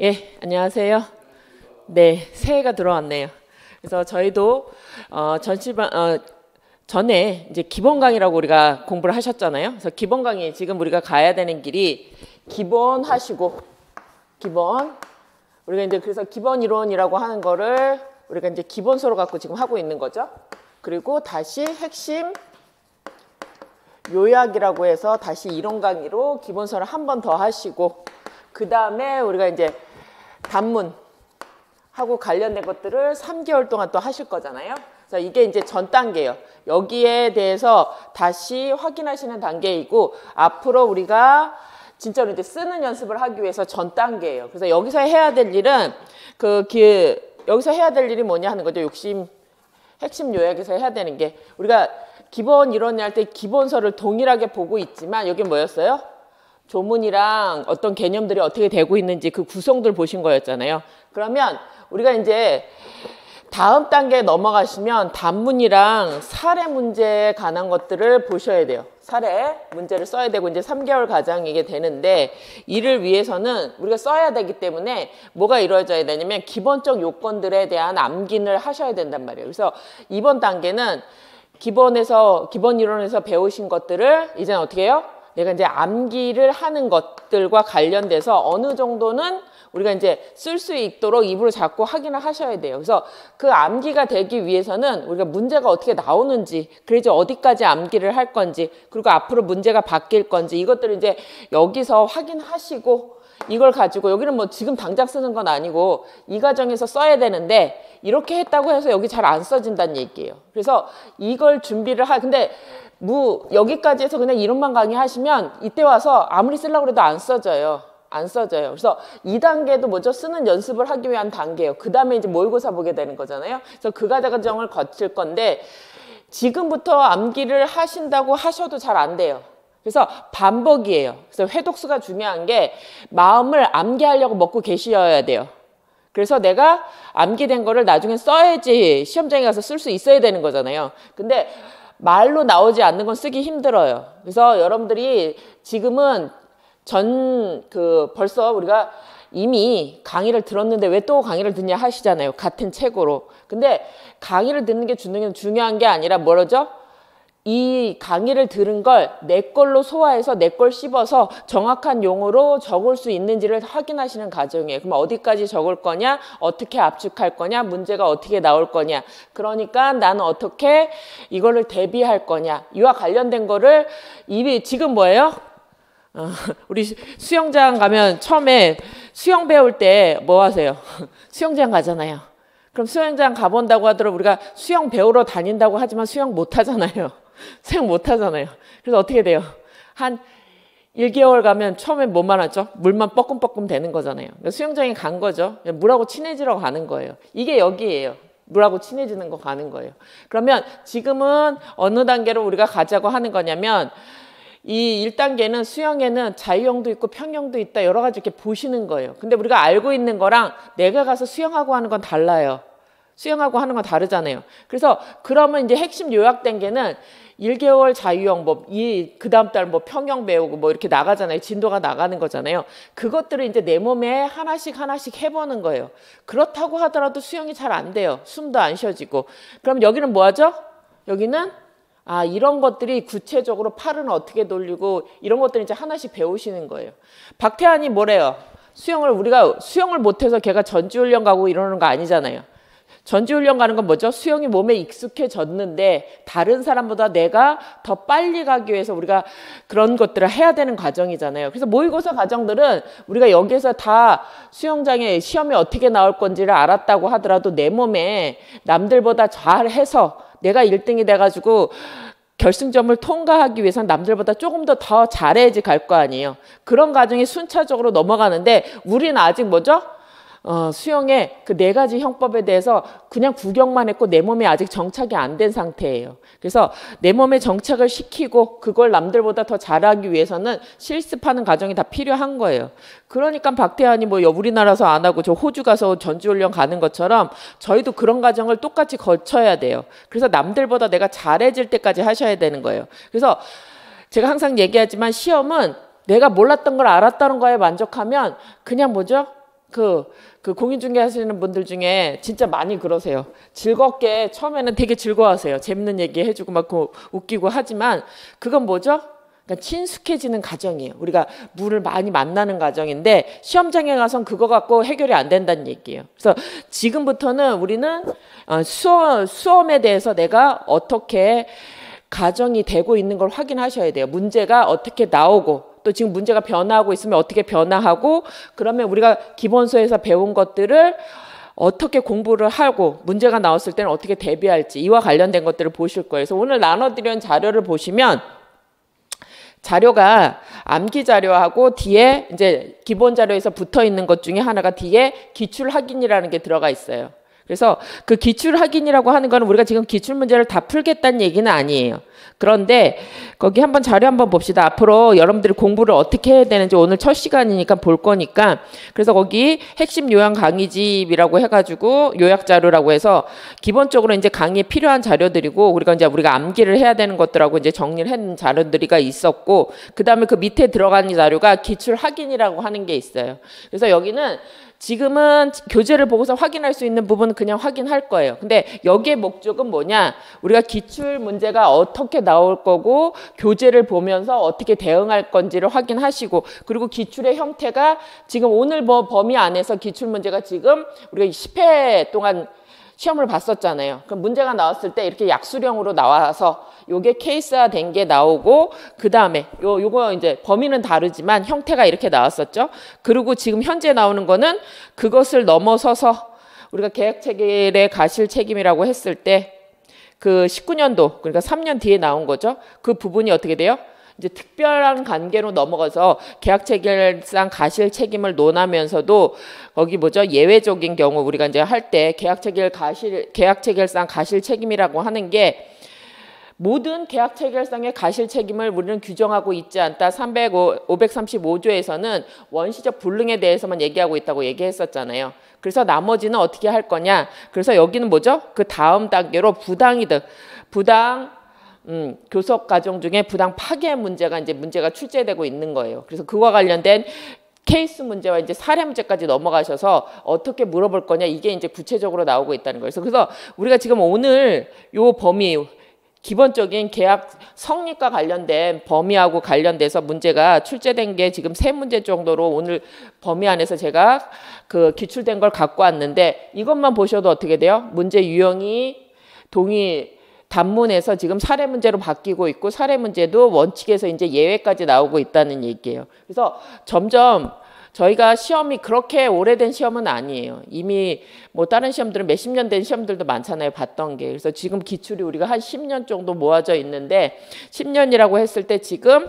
예, 안녕하세요. 네, 새해가 들어왔네요. 그래서 저희도 전에 이제 기본 강의라고 우리가 공부를 하셨잖아요. 그래서 기본 강의 지금 우리가 가야 되는 길이 기본 하시고 기본 우리가 이제 그래서 기본 이론이라고 하는 거를 우리가 이제 기본서로 갖고 지금 하고 있는 거죠. 그리고 다시 핵심 요약이라고 해서 다시 이론 강의로 기본서를 한 번 더 하시고 그 다음에 우리가 이제 단문하고 관련된 것들을 3개월 동안 또 하실 거잖아요. 그래서 이게 이제 전 단계예요. 여기에 대해서 다시 확인하시는 단계이고 앞으로 우리가 진짜로 이제 쓰는 연습을 하기 위해서 전 단계예요. 그래서 여기서 해야 될 일은 여기서 해야 될 일이 뭐냐 하는 거죠. 핵심 요약에서 해야 되는 게 우리가 기본 이론을 할 때 기본서를 동일하게 보고 있지만 여기 뭐였어요? 조문이랑 어떤 개념들이 어떻게 되고 있는지 그 구성들 보신 거였잖아요. 그러면 우리가 이제 다음 단계에 넘어가시면 단문이랑 사례 문제에 관한 것들을 보셔야 돼요. 사례 문제를 써야 되고 이제 3개월 과정이게 되는데 이를 위해서는 우리가 써야 되기 때문에 뭐가 이루어져야 되냐면 기본적 요건들에 대한 암기를 하셔야 된단 말이에요. 그래서 이번 단계는 기본 이론에서 배우신 것들을 이제는 어떻게 해요? 내가 이제 암기를 하는 것들과 관련돼서 어느 정도는 우리가 이제 쓸 수 있도록 입으로 자꾸 확인을 하셔야 돼요. 그래서 그 암기가 되기 위해서는 우리가 문제가 어떻게 나오는지, 그래서 어디까지 암기를 할 건지, 그리고 앞으로 문제가 바뀔 건지 이것들을 이제 여기서 확인하시고 이걸 가지고 여기는 뭐 지금 당장 쓰는 건 아니고 이 과정에서 써야 되는데 이렇게 했다고 해서 여기 잘 안 써진다는 얘기예요. 그래서 이걸 준비를 근데 여기까지 해서 그냥 이론만 강의하시면 이때 와서 아무리 쓰려고 해도 안 써져요. 안 써져요. 그래서 2단계도 뭐죠? 쓰는 연습을 하기 위한 단계예요. 그 다음에 이제 모의고사 보게 되는 거잖아요. 그래서 그 과정을 거칠 건데 지금부터 암기를 하신다고 하셔도 잘 안 돼요. 그래서 반복이에요. 그래서 회독수가 중요한 게 마음을 암기하려고 먹고 계셔야 돼요. 그래서 내가 암기된 거를 나중에 써야지 시험장에 가서 쓸 수 있어야 되는 거잖아요. 근데 말로 나오지 않는 건 쓰기 힘들어요. 그래서 여러분들이 지금은 벌써 우리가 이미 강의를 들었는데 왜 또 강의를 듣냐 하시잖아요. 같은 책으로. 근데 강의를 듣는 게 중요한 게 아니라 뭐라죠? 이 강의를 들은 걸 내 걸로 소화해서 내 걸 씹어서 정확한 용어로 적을 수 있는지를 확인하시는 과정이에요. 그럼 어디까지 적을 거냐? 어떻게 압축할 거냐? 문제가 어떻게 나올 거냐? 그러니까 나는 어떻게 이거를 대비할 거냐? 이와 관련된 거를 지금 뭐예요? 우리 수영장 가면 처음에 수영 배울 때 뭐 하세요? 수영장 가잖아요. 그럼 수영장 가본다고 하더라도 우리가 수영 배우러 다닌다고 하지만 수영 못 하잖아요. 수영 못 하잖아요. 그래서 어떻게 돼요? 한 1개월 가면 처음에 뭐만 하죠? 물만 뻐끔뻐끔 되는 거잖아요. 수영장에 간 거죠. 물하고 친해지러 가는 거예요. 이게 여기예요. 물하고 친해지는 거 가는 거예요. 그러면 지금은 어느 단계로 우리가 가자고 하는 거냐면 이 1단계는 수영에는 자유형도 있고 평형도 있다 여러 가지 이렇게 보시는 거예요. 근데 우리가 알고 있는 거랑 내가 가서 수영하고 하는 건 달라요. 수영하고 하는 건 다르잖아요. 그래서 그러면 이제 핵심 요약 단계는 1개월 자유형 그 다음 달 평형 배우고 이렇게 나가잖아요. 진도가 나가는 거잖아요. 그것들을 이제 내 몸에 하나씩 해보는 거예요. 그렇다고 하더라도 수영이 잘 안 돼요. 숨도 안 쉬어지고. 그럼 여기는 뭐 하죠? 여기는 이런 것들이 구체적으로 팔은 어떻게 돌리고 이런 것들을 이제 하나씩 배우시는 거예요. 박태환이 뭐래요? 우리가 수영을 못해서 걔가 전지훈련 가고 이러는 거 아니잖아요. 전지훈련 가는 건 뭐죠? 수영이 몸에 익숙해졌는데 다른 사람보다 내가 더 빨리 가기 위해서 우리가 그런 것들을 해야 되는 과정이잖아요. 그래서 모의고사 과정들은 우리가 여기서 다 수영장에 시험이 어떻게 나올 건지를 알았다고 하더라도 내 몸에 남들보다 잘해서 내가 1등이 돼가지고 결승점을 통과하기 위해서는 남들보다 조금 더 잘해야지 갈 거 아니에요. 그런 과정이 순차적으로 넘어가는데 우리는 아직 뭐죠? 수영의 그 4가지 형법에 대해서 그냥 구경만 했고 내 몸에 아직 정착이 안 된 상태예요. 그래서 내 몸에 정착을 시키고 그걸 남들보다 더 잘하기 위해서는 실습하는 과정이 다 필요한 거예요. 그러니까 박태환이 우리나라에서 안 하고 저 호주 가서 전지훈련 가는 것처럼 저희도 그런 과정을 똑같이 거쳐야 돼요. 그래서 남들보다 내가 잘해질 때까지 하셔야 되는 거예요. 그래서 제가 항상 얘기하지만 시험은 내가 몰랐던 걸 알았다는 거에 만족하면 그냥 뭐죠? 그 공인중개 하시는 분들 중에 진짜 많이 그러세요. 즐겁게 처음에는 되게 즐거워하세요. 재밌는 얘기 해주고 막 웃기고 하지만 그건 뭐죠? 그러니까 친숙해지는 과정이에요. 우리가 물을 많이 만나는 과정인데 시험장에 가선 그거 갖고 해결이 안 된다는 얘기예요. 그래서 지금부터는 우리는 수험에 대해서 내가 어떻게 가정이 되고 있는 걸 확인하셔야 돼요. 문제가 어떻게 나오고 또 지금 문제가 변화하고 있으면 어떻게 변화하고 그러면 우리가 기본서에서 배운 것들을 어떻게 공부를 하고 문제가 나왔을 때는 어떻게 대비할지 이와 관련된 것들을 보실 거예요. 그래서 오늘 나눠드린 자료를 보시면 자료가 암기 자료하고 뒤에 이제 기본 자료에서 붙어 있는 것 중에 하나가 뒤에 기출 확인이라는 게 들어가 있어요. 그래서 그 기출 확인이라고 하는 거는 우리가 지금 기출 문제를 다 풀겠다는 얘기는 아니에요. 그런데 거기 한번 자료 한번 봅시다. 앞으로 여러분들이 공부를 어떻게 해야 되는지 오늘 첫 시간이니까 볼 거니까. 그래서 거기 핵심 요약 강의집이라고 해가지고 요약 자료라고 해서 기본적으로 이제 강의에 필요한 자료들이고 우리가 암기를 해야 되는 것들하고 이제 정리를 한 자료들이가 있었고 그 다음에 그 밑에 들어가는 자료가 기출 확인이라고 하는 게 있어요. 그래서 여기는 지금은 교재를 보고서 확인할 수 있는 부분은 그냥 확인할 거예요. 근데 여기의 목적은 뭐냐? 우리가 기출 문제가 어떻게 나올 거고 교재를 보면서 어떻게 대응할 건지를 확인하시고 그리고 기출의 형태가 지금 오늘 범위 안에서 기출 문제가 지금 우리가 10회 동안 시험을 봤었잖아요. 그럼 문제가 나왔을 때 이렇게 약수령으로 나와서 요게 케이스화 된 게 나오고 그 다음에 요거 이제 범위는 다르지만 형태가 이렇게 나왔었죠. 그리고 지금 현재 나오는 거는 그것을 넘어서서 우리가 계약체결의 가실 책임이라고 했을 때 그 19년도 그러니까 3년 뒤에 나온 거죠. 그 부분이 어떻게 돼요? 이제 특별한 관계로 넘어가서 계약체결상 가실 책임을 논하면서도 거기 뭐죠? 예외적인 경우 우리가 이제 할 때 계약체결상 가실 책임이라고 하는 게 모든 계약체결상의 가실 책임을 우리는 규정하고 있지 않다. 535조에서는 원시적 불능에 대해서만 얘기하고 있다고 얘기했었잖아요. 그래서 나머지는 어떻게 할 거냐. 그래서 여기는 뭐죠? 그 다음 단계로 부당이득, 교섭 과정 중에 부당 파괴 문제가 출제되고 있는 거예요. 그래서 그와 관련된 케이스 문제와 이제 사례 문제까지 넘어가셔서 어떻게 물어볼 거냐 이게 이제 구체적으로 나오고 있다는 거예요. 그래서 우리가 지금 오늘 요 범위 기본적인 계약 성립과 관련된 범위하고 관련돼서 문제가 출제된 게 지금 3문제 정도로 오늘 범위 안에서 제가 그 기출된 걸 갖고 왔는데 이것만 보셔도 어떻게 돼요? 문제 유형이 단문에서 지금 사례 문제로 바뀌고 있고 사례 문제도 원칙에서 이제 예외까지 나오고 있다는 얘기예요. 그래서 점점 저희가 시험이 그렇게 오래된 시험은 아니에요. 이미 뭐 다른 시험들은 몇십 년 된 시험들도 많잖아요. 봤던 게. 그래서 지금 기출이 우리가 한 10년 정도 모아져 있는데 10년이라고 했을 때 지금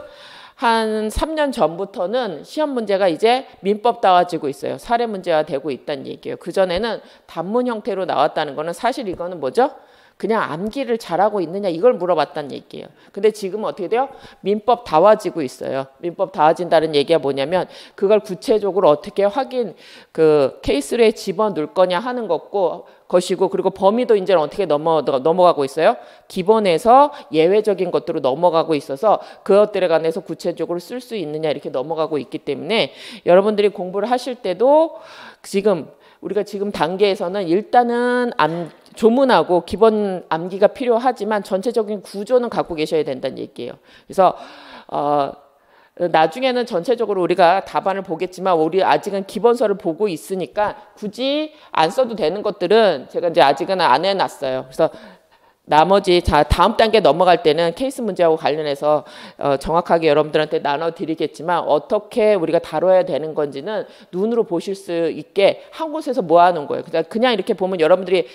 한 3년 전부터는 시험 문제가 이제 민법다워지고 있어요. 사례 문제화 되고 있다는 얘기예요. 그전에는 단문 형태로 나왔다는 거는 사실 이거는 뭐죠? 그냥 암기를 잘하고 있느냐 이걸 물어봤다는 얘기예요. 근데 지금은 어떻게 돼요? 민법 다워지고 있어요. 민법 다워진다는 얘기가 뭐냐면 그걸 구체적으로 어떻게 케이스에 집어넣을 거냐 하는 것이고 그리고 범위도 이제 어떻게 넘어가고 있어요? 기본에서 예외적인 것들로 넘어가고 있어서 그것들에 관해서 구체적으로 쓸 수 있느냐 이렇게 넘어가고 있기 때문에 여러분들이 공부를 하실 때도 우리가 지금 단계에서는 일단은 조문하고 기본 암기가 필요하지만 전체적인 구조는 갖고 계셔야 된다는 얘기예요. 그래서 나중에는 전체적으로 우리가 답안을 보겠지만 우리 아직은 기본서를 보고 있으니까 굳이 안 써도 되는 것들은 제가 이제 아직은 안 해놨어요. 그래서 나머지 다음 단계 넘어갈 때는 케이스 문제하고 관련해서 정확하게 여러분들한테 나눠드리겠지만 어떻게 우리가 다뤄야 되는 건지는 눈으로 보실 수 있게 한 곳에서 모아놓은 거예요. 그냥 이렇게 보면 여러분들이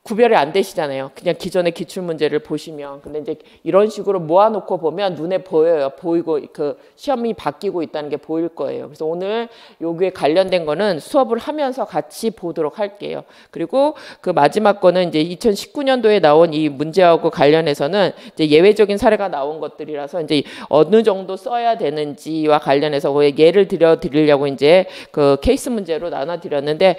구별이 안 되시잖아요. 그냥 기존의 기출 문제를 보시면. 근데 이제 이런 식으로 모아놓고 보면 눈에 보여요. 보이고 그 시험이 바뀌고 있다는 게 보일 거예요. 그래서 오늘 여기에 관련된 거는 수업을 하면서 같이 보도록 할게요. 그리고 그 마지막 거는 이제 2019년도에 나온 이 문제하고 관련해서는 이제 예외적인 사례가 나온 것들이라서 이제 어느 정도 써야 되는지와 관련해서 예를 드리려고 이제 그 케이스 문제로 나눠드렸는데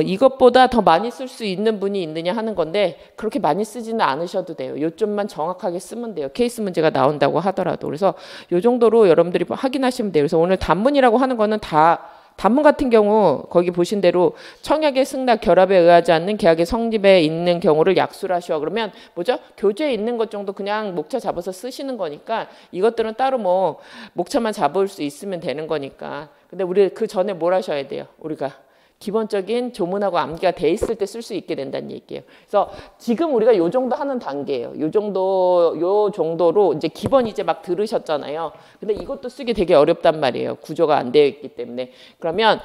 이것보다 더 많이 쓸 수 있는 분이 있느냐 하는 건데 그렇게 많이 쓰지는 않으셔도 돼요. 요점만 정확하게 쓰면 돼요. 케이스 문제가 나온다고 하더라도. 그래서 요 정도로 여러분들이 확인하시면 돼요. 그래서 오늘 단문이라고 하는 거는 다 단문 같은 경우 거기 보신 대로 청약의 승낙 결합에 의하지 않는 계약의 성립에 있는 경우를 약수를 하시오. 그러면 뭐죠? 교재에 있는 것 정도 그냥 목차 잡아서 쓰시는 거니까 이것들은 따로 뭐 목차만 잡을 수 있으면 되는 거니까. 근데 우리 그 전에 뭘 하셔야 돼요? 우리가 기본적인 조문하고 암기가 돼 있을 때 쓸 수 있게 된다는 얘기예요. 그래서 지금 우리가 요 정도 하는 단계예요. 요 정도로 이제 기본 이제 막 들으셨잖아요. 근데 이것도 쓰기 되게 어렵단 말이에요. 구조가 안 되어 있기 때문에. 그러면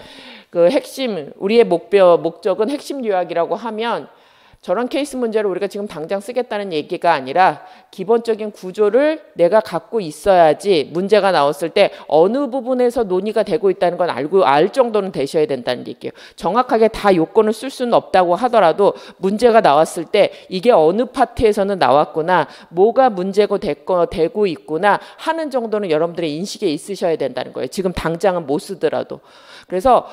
그 핵심, 우리의 목적은 핵심 요약이라고 하면 저런 케이스 문제를 우리가 지금 당장 쓰겠다는 얘기가 아니라 기본적인 구조를 내가 갖고 있어야지 문제가 나왔을 때 어느 부분에서 논의가 되고 있다는 건 알 정도는 되셔야 된다는 얘기예요. 정확하게 다 요건을 쓸 수는 없다고 하더라도 문제가 나왔을 때 이게 어느 파트에서는 나왔구나, 뭐가 문제가 되고 있구나 하는 정도는 여러분들의 인식에 있으셔야 된다는 거예요. 지금 당장은 못 쓰더라도. 그래서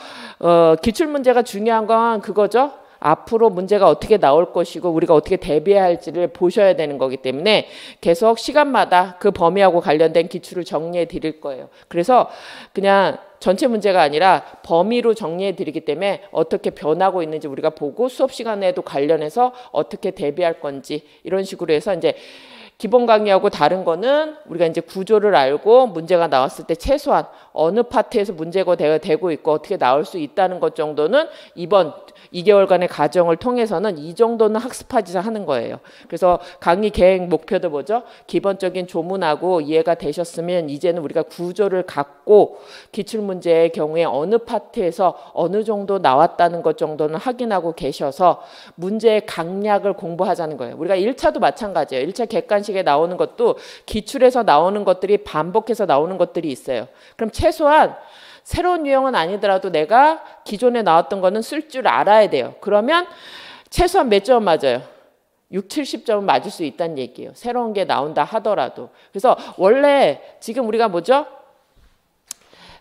기출문제가 중요한 건 그거죠. 앞으로 문제가 어떻게 나올 것이고 우리가 어떻게 대비해야 할지를 보셔야 되는 거기 때문에 계속 시간마다 그 범위하고 관련된 기출을 정리해 드릴 거예요. 그래서 그냥 전체 문제가 아니라 범위로 정리해 드리기 때문에 어떻게 변하고 있는지 우리가 보고 수업 시간에도 관련해서 어떻게 대비할 건지 이런 식으로 해서 이제 기본 강의하고 다른 거는 우리가 이제 구조를 알고 문제가 나왔을 때 최소한 어느 파트에서 문제가 되고 있고 어떻게 나올 수 있다는 것 정도는 이번 2개월간의 과정을 통해서는 이 정도는 학습하자 하는 거예요. 그래서 강의 계획 목표도 뭐죠? 기본적인 조문하고 이해가 되셨으면 이제는 우리가 구조를 갖고 기출문제의 경우에 어느 파트에서 어느 정도 나왔다는 것 정도는 확인하고 계셔서 문제의 강약을 공부하자는 거예요. 우리가 1차도 마찬가지예요. 1차 객관식에 나오는 것도 기출에서 나오는 것들이 반복해서 나오는 것들이 있어요. 그럼 최소한 새로운 유형은 아니더라도 내가 기존에 나왔던 거는 쓸 줄 알아야 돼요. 그러면 최소한 몇 점 맞아요? 6, 70점은 맞을 수 있다는 얘기예요. 새로운 게 나온다 하더라도. 그래서 원래 지금 우리가 뭐죠?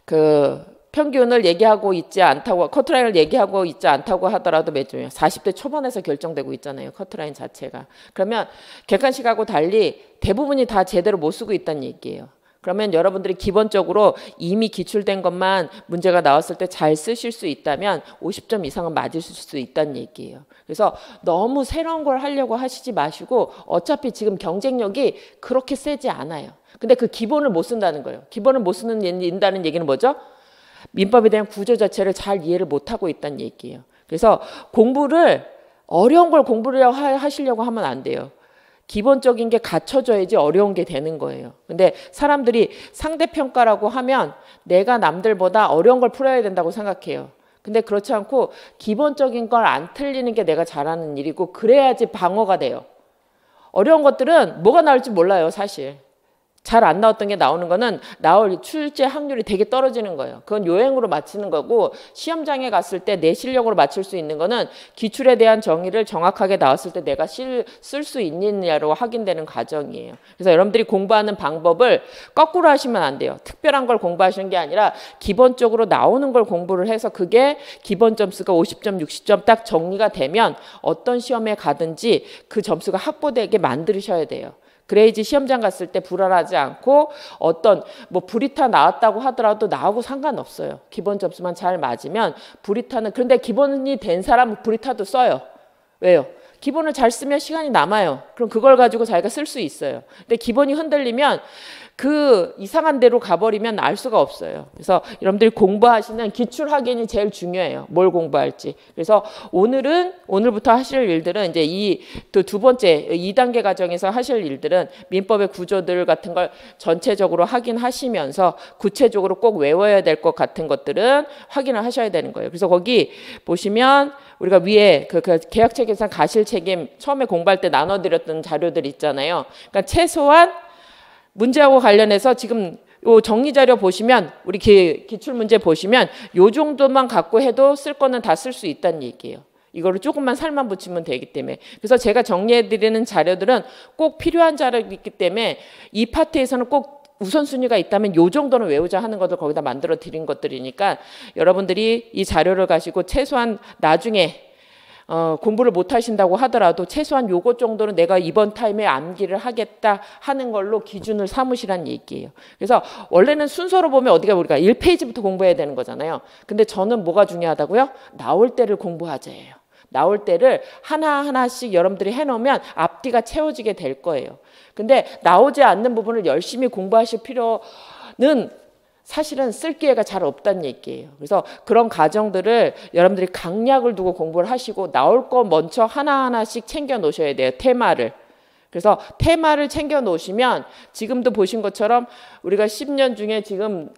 그 평균을 얘기하고 있지 않다고, 커트라인을 얘기하고 있지 않다고 하더라도 몇 점이에요? 40대 초반에서 결정되고 있잖아요. 커트라인 자체가. 그러면 객관식하고 달리 대부분이 다 제대로 못 쓰고 있다는 얘기예요. 그러면 여러분들이 기본적으로 이미 기출된 것만 문제가 나왔을 때 잘 쓰실 수 있다면 50점 이상은 맞으실 수 있다는 얘기예요. 그래서 너무 새로운 걸 하려고 하시지 마시고 어차피 지금 경쟁력이 그렇게 세지 않아요. 근데 그 기본을 못 쓴다는 거예요. 기본을 못 쓴다는 얘기는 뭐죠? 민법에 대한 구조 자체를 잘 이해를 못하고 있다는 얘기예요. 그래서 공부를 어려운 걸 공부를 하시려고 하면 안 돼요. 기본적인 게 갖춰져야지 어려운 게 되는 거예요. 근데 사람들이 상대평가라고 하면 내가 남들보다 어려운 걸 풀어야 된다고 생각해요. 근데 그렇지 않고 기본적인 걸 안 틀리는 게 내가 잘하는 일이고 그래야지 방어가 돼요. 어려운 것들은 뭐가 나올지 몰라요, 사실. 잘 안 나왔던 게 나오는 거는 나올 출제 확률이 되게 떨어지는 거예요. 그건 요행으로 맞히는 거고 시험장에 갔을 때 내 실력으로 맞출 수 있는 거는 기출에 대한 정의를 정확하게 나왔을 때 내가 쓸 수 있느냐로 확인되는 과정이에요. 그래서 여러분들이 공부하는 방법을 거꾸로 하시면 안 돼요. 특별한 걸 공부하시는 게 아니라 기본적으로 나오는 걸 공부를 해서 그게 기본 점수가 50점, 60점 딱 정리가 되면 어떤 시험에 가든지 그 점수가 확보되게 만드셔야 돼요. 그래야지 시험장 갔을 때 불안하지 않고 어떤 뭐 브리타 나왔다고 하더라도 나하고 상관없어요. 기본 점수만 잘 맞으면 브리타는, 그런데 기본이 된 사람은 브리타도 써요. 왜요? 기본을 잘 쓰면 시간이 남아요. 그럼 그걸 가지고 자기가 쓸 수 있어요. 근데 기본이 흔들리면 그 이상한 데로 가버리면 알 수가 없어요. 그래서 여러분들이 공부하시는 기출 확인이 제일 중요해요. 뭘 공부할지. 그래서 오늘부터 하실 일들은 이제 이 두 번째 2단계 과정에서 하실 일들은 민법의 구조들 같은 걸 전체적으로 확인하시면서 구체적으로 꼭 외워야 될 것 같은 것들은 확인을 하셔야 되는 거예요. 그래서 거기 보시면 우리가 위에 그 계약책에서 가실 책임 처음에 공부할 때 나눠드렸던 자료들 있잖아요. 그러니까 최소한 문제하고 관련해서 지금 요 정리 자료 보시면 우리 기출 문제 보시면 요 정도만 갖고 해도 쓸 거는 다 쓸 수 있다는 얘기예요. 이거를 조금만 살만 붙이면 되기 때문에. 그래서 제가 정리해 드리는 자료들은 꼭 필요한 자료이기 때문에 이 파트에서는 꼭 우선순위가 있다면 요 정도는 외우자 하는 것을 거기다 만들어 드린 것들이니까 여러분들이 이 자료를 가지고 최소한 나중에 공부를 못 하신다고 하더라도 최소한 요것 정도는 내가 이번 타임에 암기를 하겠다 하는 걸로 기준을 삼으시란 얘기예요. 그래서 원래는 순서로 보면 어디가 우리가 1페이지부터 공부해야 되는 거잖아요. 근데 저는 뭐가 중요하다고요? 나올 때를 공부하자예요. 나올 때를 하나하나씩 여러분들이 해놓으면 앞뒤가 채워지게 될 거예요. 근데 나오지 않는 부분을 열심히 공부하실 필요는 사실은 쓸 기회가 잘 없다는 얘기예요. 그래서 그런 과정들을 여러분들이 강약을 두고 공부를 하시고 나올 거 먼저 하나하나씩 챙겨 놓으셔야 돼요. 테마를. 그래서 테마를 챙겨 놓으시면 지금도 보신 것처럼 우리가 10년 중에 지금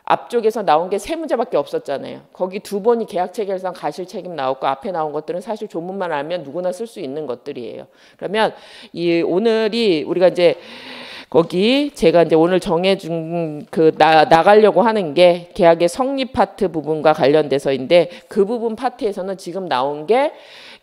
앞쪽에서 나온 게 3문제밖에 없었잖아요. 거기 2번이 계약체결상 가실책임 나왔고 앞에 나온 것들은 사실 조문만 알면 누구나 쓸 수 있는 것들이에요. 그러면 이 오늘이 우리가 이제 거기 제가 이제 오늘 정해준 나가려고 하는 게 계약의 성립 파트 부분과 관련돼서인데 그 부분 파트에서는 지금 나온 게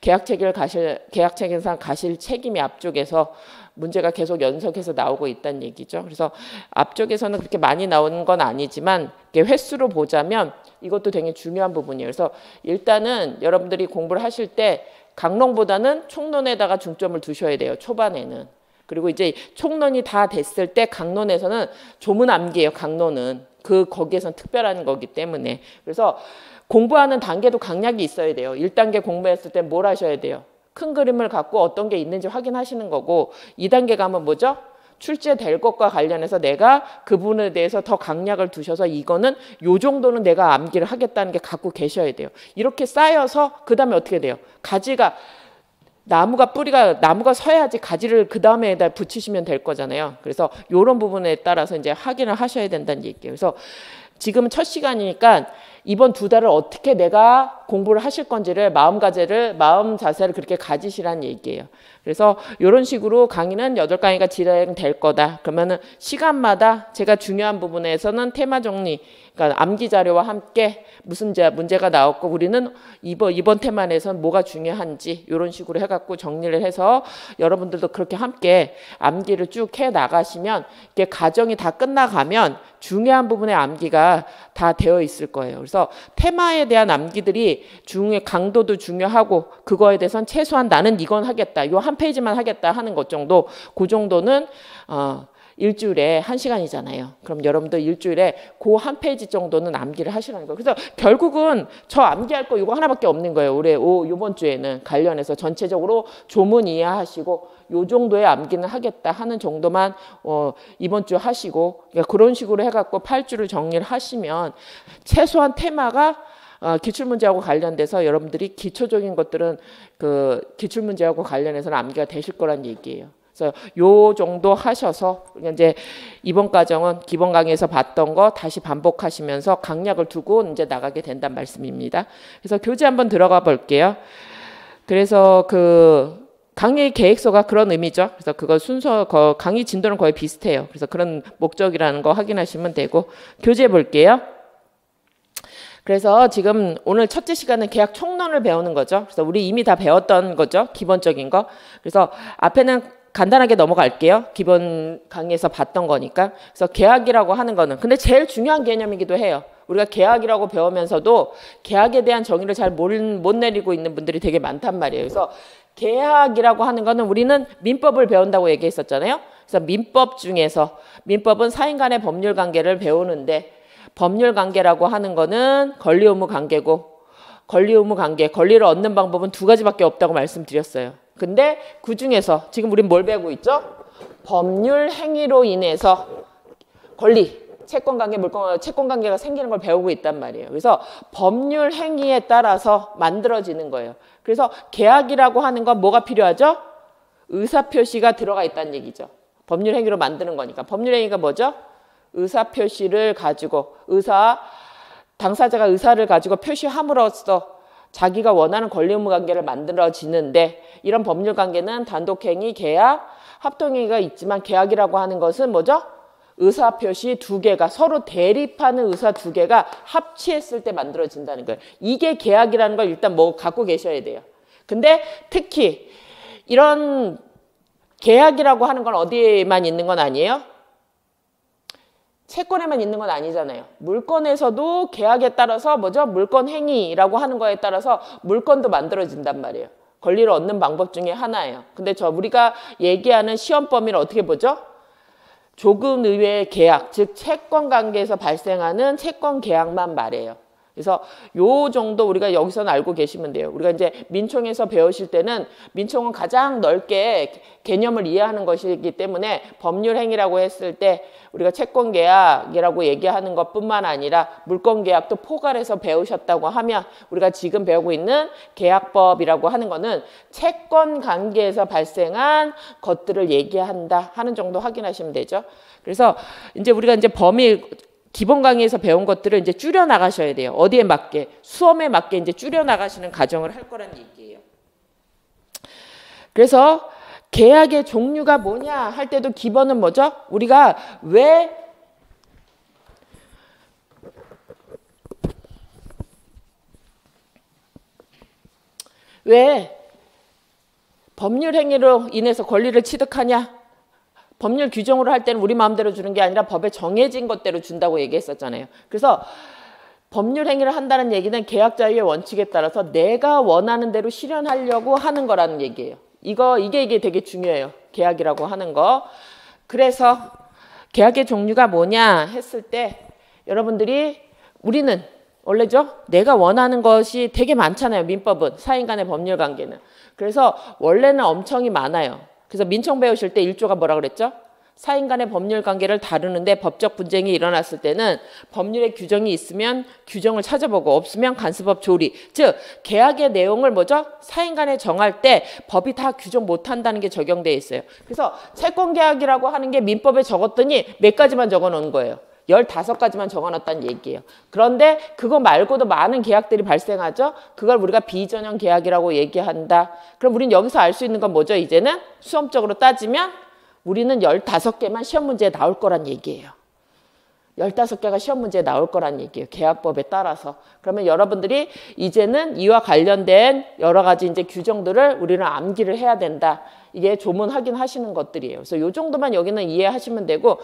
계약체결상 가실 책임이 앞쪽에서 문제가 계속 연속해서 나오고 있다는 얘기죠. 그래서 앞쪽에서는 그렇게 많이 나오는 건 아니지만 횟수로 보자면 이것도 되게 중요한 부분이에요. 그래서 일단은 여러분들이 공부를 하실 때 강론보다는 총론에다가 중점을 두셔야 돼요. 초반에는. 그리고 이제 총론이 다 됐을 때 강론에서는 조문 암기예요. 강론은. 거기에선 특별한 거기 때문에. 그래서 공부하는 단계도 강약이 있어야 돼요. 1단계 공부했을 때 뭘 하셔야 돼요? 큰 그림을 갖고 어떤 게 있는지 확인하시는 거고 2단계 가면 뭐죠? 출제될 것과 관련해서 내가 그 부분에 대해서 더 강약을 두셔서 이거는 요 정도는 내가 암기를 하겠다는 게 갖고 계셔야 돼요. 이렇게 쌓여서 그 다음에 어떻게 돼요? 가지가 나무가 서야지 가지를 그 다음에다 붙이시면 될 거잖아요. 그래서 이런 부분에 따라서 이제 확인을 하셔야 된다는 얘기예요. 그래서 지금은 첫 시간이니까 이번 2달을 어떻게 내가 공부를 하실 건지를 마음 자세를 그렇게 가지시라는 얘기예요. 그래서 이런 식으로 강의는 8강의가 진행될 거다. 그러면은 시간마다 제가 중요한 부분에서는 테마 정리, 그러니까 암기 자료와 함께 무슨 문제가 나왔고 우리는 이번 테마에서는 뭐가 중요한지 이런 식으로 해갖고 정리를 해서 여러분들도 그렇게 함께 암기를 쭉 해 나가시면 이게 과정이 다 끝나가면 중요한 부분의 암기가 다 되어 있을 거예요. 그래서 테마에 대한 암기들이 강도도 중요하고 그거에 대해서는 최소한 나는 이건 하겠다. 이 한 페이지만 하겠다 하는 것 정도 그 정도는 일주일에 1시간이잖아요. 그럼 여러분들 일주일에 그 한 페이지 정도는 암기를 하시라는 거예요. 그래서 결국은 저 암기할 거 이거 하나밖에 없는 거예요. 올해 이번 주에는 관련해서 전체적으로 조문 이해하시고 요 정도의 암기는 하겠다 하는 정도만 이번 주 하시고 그러니까 그런 식으로 해갖고 8주를 정리를 하시면 최소한 테마가 기출문제하고 관련돼서 여러분들이 기초적인 것들은 그 기출문제하고 관련해서는 암기가 되실 거란 얘기예요. 그래서 요 정도 하셔서 이제 이번 과정은 기본 강의에서 봤던 거 다시 반복하시면서 강약을 두고 이제 나가게 된다는 말씀입니다. 그래서 교재 한번 들어가 볼게요. 그래서 강의 계획서가 그런 의미죠. 그래서 그거 강의 진도는 거의 비슷해요. 그래서 그런 목적이라는 거 확인하시면 되고 교재 볼게요. 그래서 지금 오늘 첫째 시간은 계약 총론을 배우는 거죠. 그래서 우리 이미 다 배웠던 거죠. 기본적인 거. 그래서 앞에는 간단하게 넘어갈게요. 기본 강의에서 봤던 거니까. 그래서 계약이라고 하는 거는 근데 제일 중요한 개념이기도 해요. 우리가 계약이라고 배우면서도 계약에 대한 정의를 잘 못 내리고 있는 분들이 되게 많단 말이에요. 그래서 계약이라고 하는 거는 우리는 민법을 배운다고 얘기했었잖아요. 그래서 민법 중에서 민법은 사인 간의 법률 관계를 배우는데 법률 관계라고 하는 거는 권리 의무 관계고 권리 의무 관계, 권리를 얻는 방법은 2가지밖에 없다고 말씀드렸어요. 근데 그 중에서 지금 우린 뭘 배우고 있죠? 법률 행위로 인해서 권리, 채권 관계가 생기는 걸 배우고 있단 말이에요. 그래서 법률 행위에 따라서 만들어지는 거예요. 그래서 계약이라고 하는 건 뭐가 필요하죠? 의사표시가 들어가 있다는 얘기죠. 법률 행위로 만드는 거니까. 법률 행위가 뭐죠? 의사표시를 가지고 당사자가 의사를 가지고 표시함으로써 자기가 원하는 권리 의무 관계를 만들어지는데 이런 법률 관계는 단독행위, 계약, 합동행위가 있지만 계약이라고 하는 것은 뭐죠? 의사표시 2개가 서로 대립하는 의사 2개가 합치했을 때 만들어진다는 거예요. 이게 계약이라는 걸 일단 갖고 계셔야 돼요. 근데 특히 이런 계약이라고 하는 건 어디에만 있는 건 아니에요? 채권에만 있는 건 아니잖아요. 물건에서도 계약에 따라서 뭐죠? 물건 행위라고 하는 거에 따라서 물건도 만들어진단 말이에요. 권리를 얻는 방법 중에 하나예요. 근데 우리가 얘기하는 시험 범위를 어떻게 보죠? 조금 의외의 계약, 즉 채권 관계에서 발생하는 채권 계약만 말해요. 그래서 요 정도 우리가 여기서는 알고 계시면 돼요. 우리가 이제 민총에서 배우실 때는 민총은 가장 넓게 개념을 이해하는 것이기 때문에 법률 행위라고 했을 때 우리가 채권 계약이라고 얘기하는 것뿐만 아니라 물건 계약도 포괄해서 배우셨다고 하면 우리가 지금 배우고 있는 계약법이라고 하는 거는 채권 관계에서 발생한 것들을 얘기한다 하는 정도 확인하시면 되죠. 그래서 이제 우리가 이제 범위 기본 강의에서 배운 것들을 이제 줄여 나가셔야 돼요. 어디에 맞게, 수험에 맞게 이제 줄여 나가시는 과정을 할 거란 얘기예요. 그래서 계약의 종류가 뭐냐 할 때도 기본은 뭐죠? 우리가 왜 법률 행위로 인해서 권리를 취득하냐? 법률 규정으로 할 때는 우리 마음대로 주는 게 아니라 법에 정해진 것대로 준다고 얘기했었잖아요. 그래서 법률 행위를 한다는 얘기는 계약 자유의 원칙에 따라서 내가 원하는 대로 실현하려고 하는 거라는 얘기예요. 이게 되게 중요해요. 계약이라고 하는 거. 그래서 계약의 종류가 뭐냐 했을 때 여러분들이 우리는 원래죠? 내가 원하는 것이 되게 많잖아요. 민법은 사인 간의 법률 관계는. 그래서 원래는 엄청이 많아요. 그래서 민총 배우실 때 1조가 뭐라 그랬죠? 사인 간의 법률 관계를 다루는데 법적 분쟁이 일어났을 때는 법률의 규정이 있으면 규정을 찾아보고 없으면 간수법 조리. 즉 계약의 내용을 뭐죠? 사인 간에 정할 때 법이 다 규정 못한다는 게 적용되어 있어요. 그래서 채권계약이라고 하는 게 민법에 적었더니 몇 가지만 적어놓은 거예요. 15가지만 적어놨다는 얘기예요. 그런데 그거 말고도 많은 계약들이 발생하죠. 그걸 우리가 비전형 계약이라고 얘기한다. 그럼 우리는 여기서 알 수 있는 건 뭐죠? 이제는 수험적으로 따지면 우리는 15개만 시험 문제에 나올 거란 얘기예요. 15개가 시험 문제에 나올 거란 얘기예요. 계약법에 따라서. 그러면 여러분들이 이제는 이와 관련된 여러 가지 이제 규정들을 우리는 암기를 해야 된다. 이게 조문 확인하시는 것들이에요. 그래서 이 정도만 여기는 이해하시면 되고,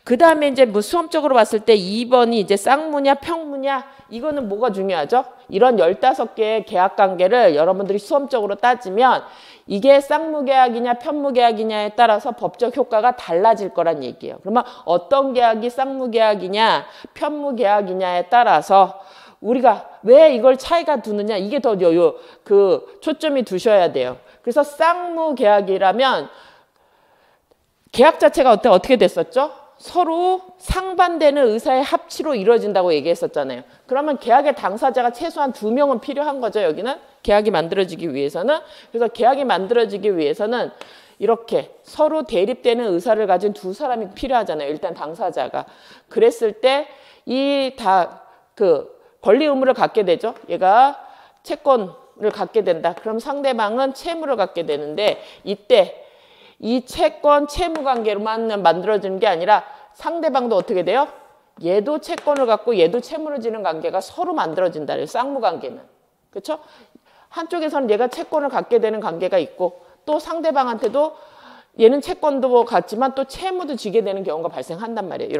그 다음에 이제 뭐 수험적으로 봤을 때 2번이 이제 쌍무냐 평무냐, 이거는 뭐가 중요하죠? 이런 15개의 계약 관계를 여러분들이 수험적으로 따지면 이게 쌍무계약이냐 편무계약이냐에 따라서 법적 효과가 달라질 거란 얘기예요. 그러면 어떤 계약이 쌍무계약이냐 편무계약이냐에 따라서 우리가 왜 이걸 차이가 두느냐, 이게 더 초점이 두셔야 돼요. 그래서 쌍무계약이라면 계약 자체가 어떻게 됐었죠? 서로 상반되는 의사의 합치로 이루어진다고 얘기했었잖아요. 그러면 계약의 당사자가 최소한 2명은 필요한 거죠. 여기는 계약이 만들어지기 위해서는. 그래서 계약이 만들어지기 위해서는 이렇게 서로 대립되는 의사를 가진 2사람이 필요하잖아요. 일단 당사자가. 그랬을 때 이 권리 의무를 갖게 되죠. 얘가 채권을 갖게 된다. 그럼 상대방은 채무를 갖게 되는데 이때 이 채권 채무 관계로만 만들어지는 게 아니라 상대방도 어떻게 돼요? 얘도 채권을 갖고 얘도 채무를 지는 관계가 서로 만들어진다. 쌍무 관계는. 그렇죠? 한쪽에서는 얘가 채권을 갖게 되는 관계가 있고 또 상대방한테도 얘는 채권도 갖지만 또 채무도 지게 되는 경우가 발생한단 말이에요.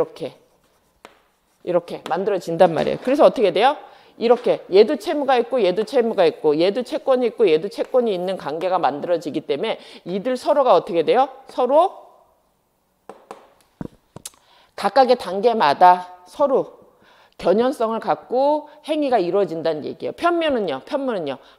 이렇게 만들어진단 말이에요. 그래서 어떻게 돼요? 이렇게 얘도 채무가 있고 얘도 채무가 있고 얘도 채권이 있고 얘도 채권이 있는 관계가 만들어지기 때문에 이들 서로가 어떻게 돼요? 서로 각각의 단계마다 서로 견연성을 갖고 행위가 이루어진다는 얘기예요. 편무는요.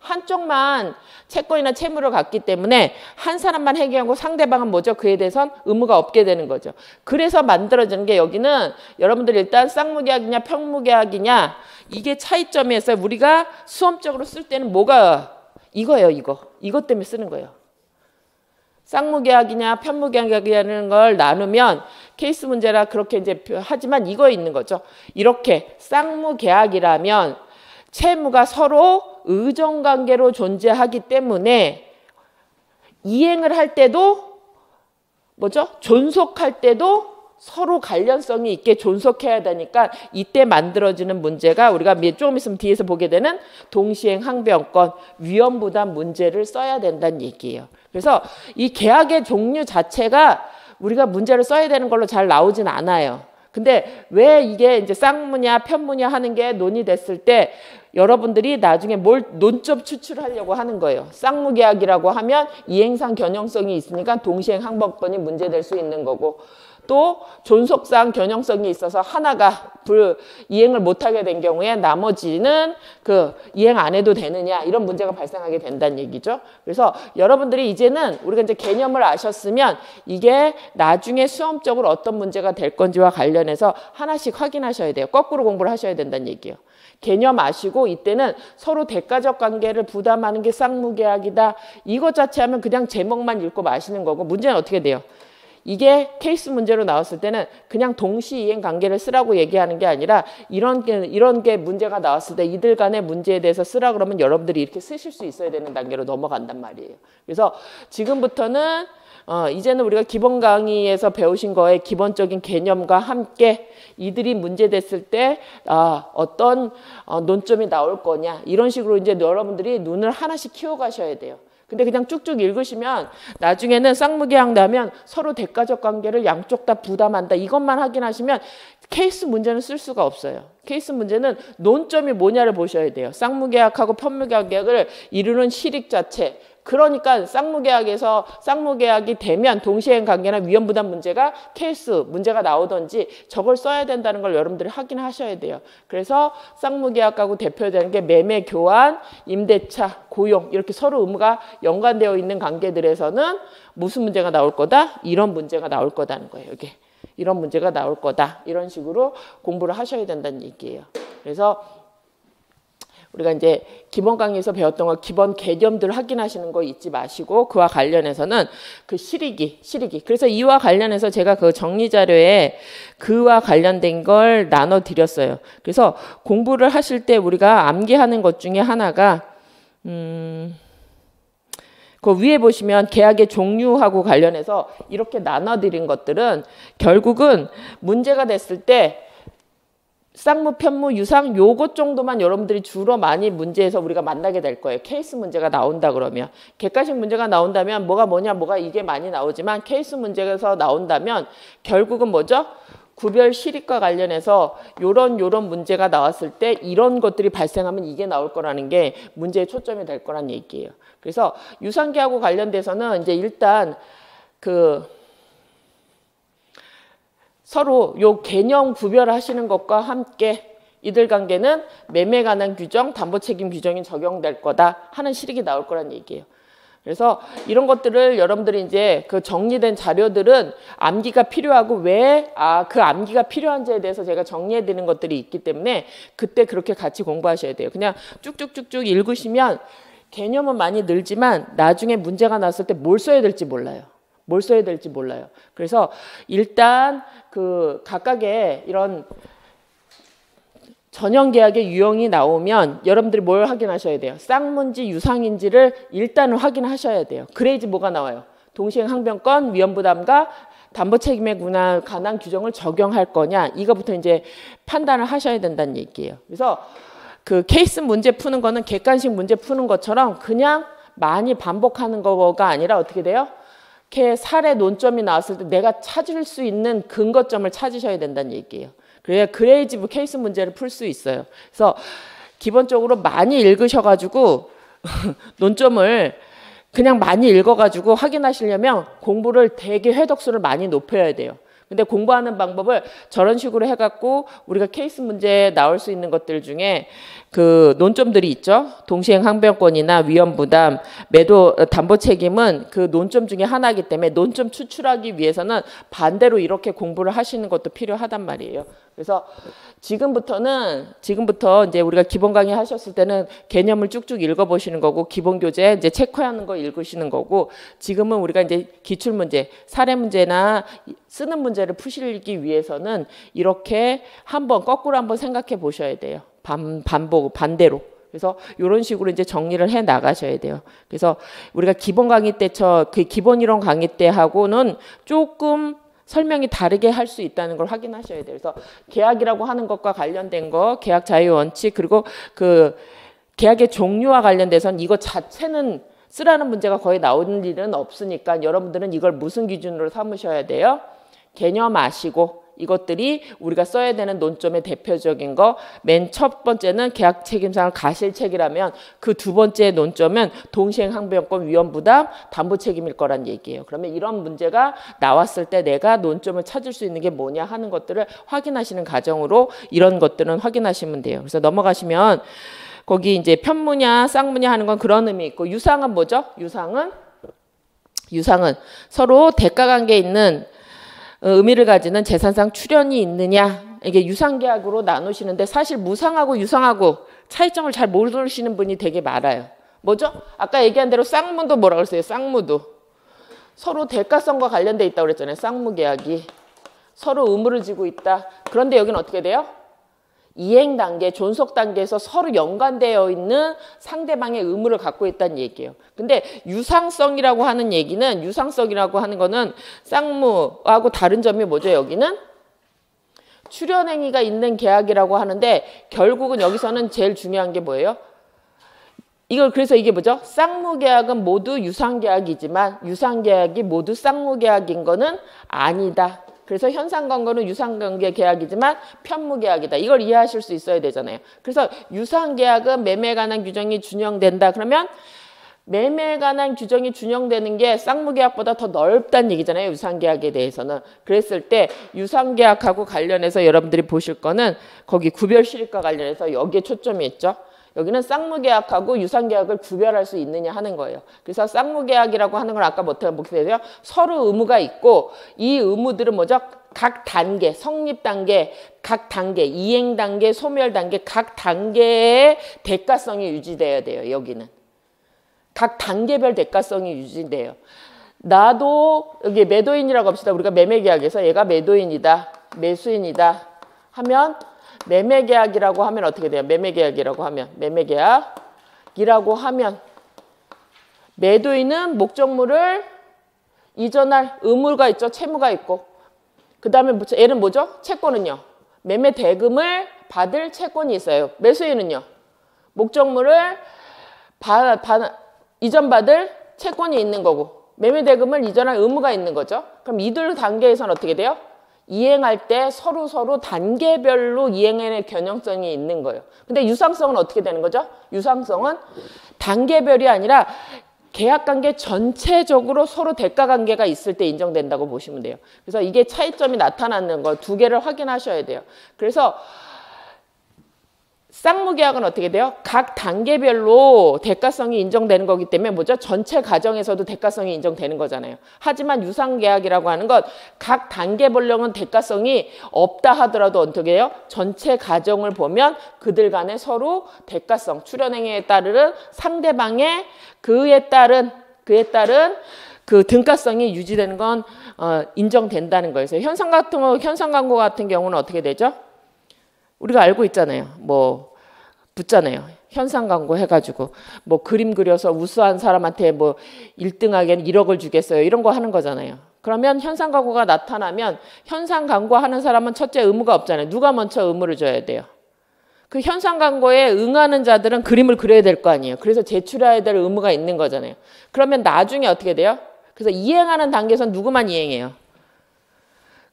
한쪽만 채권이나 채무를 갖기 때문에 한 사람만 행위하고 상대방은 뭐죠? 그에 대해선 의무가 없게 되는 거죠. 그래서 만들어지는 게 여기는 여러분들 일단 쌍무계약이냐 편무계약이냐 이게 차이점이어서 우리가 수험적으로 쓸 때는 뭐가 이거예요. 이것 때문에 쓰는 거예요. 쌍무계약이냐 편무계약이냐는 걸 나누면 케이스 문제라 그렇게 이제 하지만 이거 있는 거죠. 이렇게 쌍무계약이라면 채무가 서로 의정관계로 존재하기 때문에 이행을 할 때도 뭐죠? 존속할 때도 서로 관련성이 있게 존속해야 되니까 이때 만들어지는 문제가 우리가 조금 있으면 뒤에서 보게 되는 동시행 항변권 위험부담 문제를 써야 된다는 얘기예요. 그래서 이 계약의 종류 자체가 우리가 문제를 써야 되는 걸로 잘 나오진 않아요. 근데 왜 이게 이제 쌍무냐 편무냐 하는 게 논의됐을 때 여러분들이 나중에 뭘 논점 추출하려고 하는 거예요. 쌍무계약이라고 하면 이행상 견형성이 있으니까 동시행 항변권이 문제될 수 있는 거고, 또 존속상 견형성이 있어서 하나가 이행을 못하게 된 경우에 나머지는 그 이행 안 해도 되느냐, 이런 문제가 발생하게 된다는 얘기죠. 그래서 여러분들이 이제는 우리가 이제 개념을 아셨으면 이게 나중에 수험적으로 어떤 문제가 될 건지와 관련해서 하나씩 확인하셔야 돼요. 거꾸로 공부를 하셔야 된다는 얘기예요. 개념 아시고 이때는 서로 대가적 관계를 부담하는 게 쌍무계약이다, 이것 자체 하면 그냥 제목만 읽고 마시는 거고, 문제는 어떻게 돼요? 이게 케이스 문제로 나왔을 때는 그냥 동시이행 관계를 쓰라고 얘기하는 게 아니라 이런 게 문제가 나왔을 때 이들 간의 문제에 대해서 쓰라 그러면 여러분들이 이렇게 쓰실 수 있어야 되는 단계로 넘어간단 말이에요. 그래서 지금부터는 이제는 우리가 기본 강의에서 배우신 거에 기본적인 개념과 함께 이들이 문제됐을 때 어떤 논점이 나올 거냐, 이런 식으로 이제 여러분들이 눈을 하나씩 키워가셔야 돼요. 근데 그냥 쭉쭉 읽으시면 나중에는 쌍무계약 나면 서로 대가적 관계를 양쪽 다 부담한다, 이것만 확인하시면 케이스 문제는 쓸 수가 없어요. 케이스 문제는 논점이 뭐냐를 보셔야 돼요. 쌍무계약하고 편무계약을 이루는 실익 자체. 그러니까 쌍무계약이 되면 동시행 관계나 위험부담 문제가 케이스 문제가 나오든지 저걸 써야 된다는 걸 여러분들이 확인하셔야 돼요. 그래서 쌍무계약하고 대표되는 게 매매, 교환, 임대차, 고용, 이렇게 서로 의무가 연관되어 있는 관계들에서는 무슨 문제가 나올 거다? 이런 문제가 나올 거다는 거예요. 이게 이런 문제가 나올 거다, 이런 식으로 공부를 하셔야 된다는 얘기예요. 그래서 우리가 이제 기본 강의에서 배웠던 거 기본 개념들 확인하시는 거 잊지 마시고, 그와 관련해서는 그 실익이. 그래서 이와 관련해서 제가 그 정리 자료에 그와 관련된 걸 나눠 드렸어요. 그래서 공부를 하실 때 우리가 암기하는 것 중에 하나가 그 위에 보시면 계약의 종류하고 관련해서 이렇게 나눠 드린 것들은 결국은 문제가 됐을 때 쌍무, 편무, 유상 요것 정도만 여러분들이 주로 많이 문제에서 우리가 만나게 될 거예요. 케이스 문제가 나온다 그러면. 객관식 문제가 나온다면 뭐가 이게 많이 나오지만 케이스 문제에서 나온다면 결국은 뭐죠? 구별 실익과 관련해서 요런 문제가 나왔을 때 이런 것들이 발생하면 이게 나올 거라는 게 문제의 초점이 될 거란 얘기예요. 그래서 유상계하고 관련돼서는 이제 일단 서로 요 개념 구별하시는 것과 함께 이들 관계는 매매에 관한 규정, 담보책임 규정이 적용될 거다 하는 실익이 나올 거란 얘기예요. 그래서 이런 것들을 여러분들이 이제 그 정리된 자료들은 암기가 필요하고 왜 그 암기가 필요한지에 대해서 제가 정리해 드리는 것들이 있기 때문에 그때 그렇게 같이 공부하셔야 돼요. 그냥 쭉쭉쭉쭉 읽으시면 개념은 많이 늘지만 나중에 문제가 났을 때 뭘 써야 될지 몰라요. 그래서 일단 그 각각의 이런 전형계약의 유형이 나오면 여러분들이 뭘 확인하셔야 돼요? 쌍문지 유상인지를 일단은 확인하셔야 돼요. 그래야지 뭐가 나와요? 동시행 항변권, 위험부담과 담보책임에 관한 규정을 적용할 거냐, 이거부터 이제 판단을 하셔야 된다는 얘기예요. 그래서 그 케이스 문제 푸는 거는 객관식 문제 푸는 것처럼 그냥 많이 반복하는 거가 아니라 어떻게 돼요? 이렇게 사례 논점이 나왔을 때 내가 찾을 수 있는 근거점을 찾으셔야 된다는 얘기예요. 그래야지 케이스 문제를 풀 수 있어요. 그래서 기본적으로 많이 읽으셔가지고 논점을 그냥 많이 읽어가지고 확인하시려면 공부를 되게 회독수를 많이 높여야 돼요. 근데 공부하는 방법을 저런 식으로 해갖고 우리가 케이스 문제에 나올 수 있는 것들 중에 그 논점들이 있죠. 동시행 항변권이나 위험부담, 매도 담보 책임은 그 논점 중에 하나이기 때문에 논점 추출하기 위해서는 반대로 이렇게 공부를 하시는 것도 필요하단 말이에요. 그래서 지금부터 이제 우리가 기본 강의 하셨을 때는 개념을 쭉쭉 읽어보시는 거고 기본 교재 이제 체크하는 거 읽으시는 거고, 지금은 우리가 이제 기출 문제, 사례 문제나 쓰는 문제를 푸시기 위해서는 이렇게 거꾸로 한번 생각해 보셔야 돼요. 반대로. 그래서 이런 식으로 이제 정리를 해 나가셔야 돼요. 그래서 우리가 기본 강의 때 그 기본 이론 강의 때 하고는 조금 설명이 다르게 할 수 있다는 걸 확인하셔야 돼요. 그래서 계약이라고 하는 것과 관련된 거, 계약 자유 원칙, 그리고 그 계약의 종류와 관련돼서는 이거 자체는 쓰라는 문제가 거의 나오는 일은 없으니까 여러분들은 이걸 무슨 기준으로 삼으셔야 돼요? 개념 아시고 이것들이 우리가 써야 되는 논점의 대표적인 거. 맨 첫 번째는 계약 책임상을 가실책이라면 그 두 번째 논점은 동시행 항변권 위험 부담 담보 책임일 거란 얘기예요. 그러면 이런 문제가 나왔을 때 내가 논점을 찾을 수 있는 게 뭐냐 하는 것들을 확인하시는 과정으로 이런 것들은 확인하시면 돼요. 그래서 넘어가시면 거기 이제 편무냐 쌍무냐 하는 건 그런 의미 있고, 유상은 뭐죠? 유상은 서로 대가관계에 있는 의미를 가지는 재산상 출연이 있느냐, 이게 유상계약으로 나누시는데 사실 무상하고 유상하고 차이점을 잘 모르시는 분이 되게 많아요. 뭐죠? 아까 얘기한 대로 쌍무도 뭐라고 그랬어요? 쌍무도 서로 대가성과 관련돼 있다고 그랬잖아요. 쌍무계약이 서로 의무를 지고 있다. 그런데 여기는 어떻게 돼요? 이행 단계, 존속 단계에서 서로 연관되어 있는 상대방의 의무를 갖고 있다는 얘기예요. 근데 유상성이라고 하는 얘기는, 유상성이라고 하는 거는 쌍무하고 다른 점이 뭐죠? 여기는 출연행위가 있는 계약이라고 하는데 결국은 여기서는 제일 중요한 게 뭐예요? 이걸 그래서 이게 뭐죠? 쌍무계약은 모두 유상계약이지만 유상계약이 모두 쌍무계약인 거는 아니다. 그래서 현상관계는 유상관계 계약이지만 편무계약이다. 이걸 이해하실 수 있어야 되잖아요. 그래서 유상계약은 매매에 관한 규정이 준용된다. 그러면 매매에 관한 규정이 준용되는 게 쌍무계약보다 더 넓다는 얘기잖아요. 유상계약에 대해서는. 그랬을 때 유상계약하고 관련해서 여러분들이 보실 거는 거기 구별실익과 관련해서 여기에 초점이 있죠. 여기는 쌍무계약하고 유상계약을 구별할 수 있느냐 하는 거예요. 그래서 쌍무계약이라고 하는 걸 아까 어떻게 되죠? 서로 의무가 있고 이 의무들은 뭐죠? 각 단계, 성립 단계, 각 단계, 이행 단계, 소멸 단계, 각 단계의 대가성이 유지돼야 돼요. 여기는. 각 단계별 대가성이 유지돼요. 나도 여기 매도인이라고 합시다. 우리가 매매계약에서 얘가 매도인이다, 매수인이다 하면 매매계약이라고 하면 어떻게 돼요? 매매계약이라고 하면 매도인은 목적물을 이전할 의무가 있죠. 채무가 있고. 그 다음에 얘는 뭐죠? 채권은요. 매매 대금을 받을 채권이 있어요. 매수인은요. 목적물을 이전받을 채권이 있는 거고 매매 대금을 이전할 의무가 있는 거죠. 그럼 이들 단계에서는 어떻게 돼요? 이행할 때 서로 단계별로 이행의 견형성이 있는 거예요. 근데 유상성은 어떻게 되는 거죠? 유상성은 단계별이 아니라 계약관계 전체적으로 서로 대가관계가 있을 때 인정된다고 보시면 돼요. 그래서 이게 차이점이 나타나는 거 두 개를 확인하셔야 돼요. 그래서 쌍무계약은 어떻게 돼요? 각 단계별로 대가성이 인정되는 거기 때문에 뭐죠? 전체 과정에서도 대가성이 인정되는 거잖아요. 하지만 유상계약이라고 하는 것 각 단계별로는 대가성이 없다 하더라도 어떻게 해요? 전체 과정을 보면 그들 간에 서로 대가성, 출연행위에 따르는 상대방의 그에 따른 그 등가성이 유지되는 건 인정된다는 거예요. 그래서 현상광고 같은 경우는 어떻게 되죠? 우리가 알고 있잖아요. 뭐 붙잖아요. 현상 광고 해가지고 뭐 그림 그려서 우수한 사람한테 뭐 1등하게는 1억을 주겠어요. 이런 거 하는 거잖아요. 그러면 현상 광고가 나타나면 현상 광고하는 사람은 첫째 의무가 없잖아요. 누가 먼저 의무를 줘야 돼요? 그 현상 광고에 응하는 자들은 그림을 그려야 될 거 아니에요. 그래서 제출해야 될 의무가 있는 거잖아요. 그러면 나중에 어떻게 돼요? 그래서 이행하는 단계에서는 누구만 이행해요?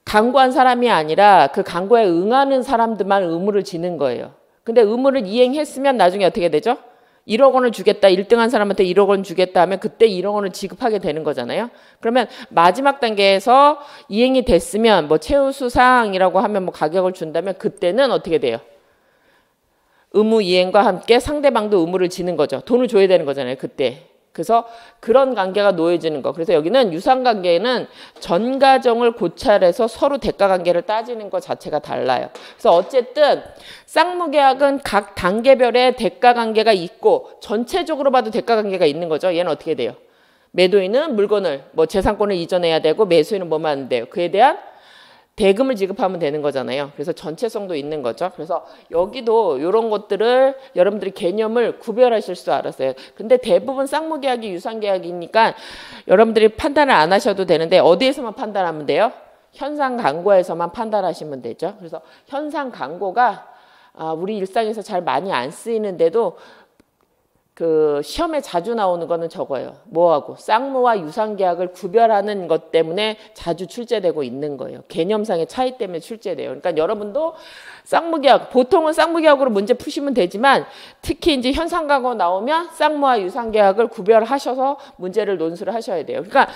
광고한 사람이 아니라 그 광고에 응하는 사람들만 의무를 지는 거예요. 근데 의무를 이행했으면 나중에 어떻게 되죠? 1억 원을 주겠다. 1등한 사람한테 1억 원 주겠다 하면 그때 1억 원을 지급하게 되는 거잖아요. 그러면 마지막 단계에서 이행이 됐으면 뭐 최우수 사항이라고 하면 뭐 가격을 준다면 그때는 어떻게 돼요? 의무 이행과 함께 상대방도 의무를 지는 거죠. 돈을 줘야 되는 거잖아요. 그때. 그래서 그런 관계가 놓여지는 거. 그래서 여기는 유상관계는 전 과정을 고찰해서 서로 대가관계를 따지는 것 자체가 달라요. 그래서 어쨌든 쌍무계약은 각 단계별의 대가관계가 있고 전체적으로 봐도 대가관계가 있는 거죠. 얘는 어떻게 돼요? 매도인은 물건을 뭐 재산권을 이전해야 되고 매수인은 뭐만 하면 돼요? 그에 대한 대금을 지급하면 되는 거잖아요. 그래서 전체성도 있는 거죠. 그래서 여기도 이런 것들을 여러분들이 개념을 구별하실 수 알았어요. 근데 대부분 쌍무계약이 유상계약이니까 여러분들이 판단을 안 하셔도 되는데 어디에서만 판단하면 돼요? 현상광고에서만 판단하시면 되죠. 그래서 현상광고가 우리 일상에서 잘 많이 안 쓰이는데도 그 시험에 자주 나오는 거는 저거예요. 뭐하고? 쌍무와 유상계약을 구별하는 것 때문에 자주 출제되고 있는 거예요. 개념상의 차이 때문에 출제돼요. 그러니까 여러분도 쌍무계약, 보통은 쌍무계약으로 문제 푸시면 되지만 특히 이제 현상가고 나오면 쌍무와 유상계약을 구별하셔서 문제를 논술을 하셔야 돼요. 그러니까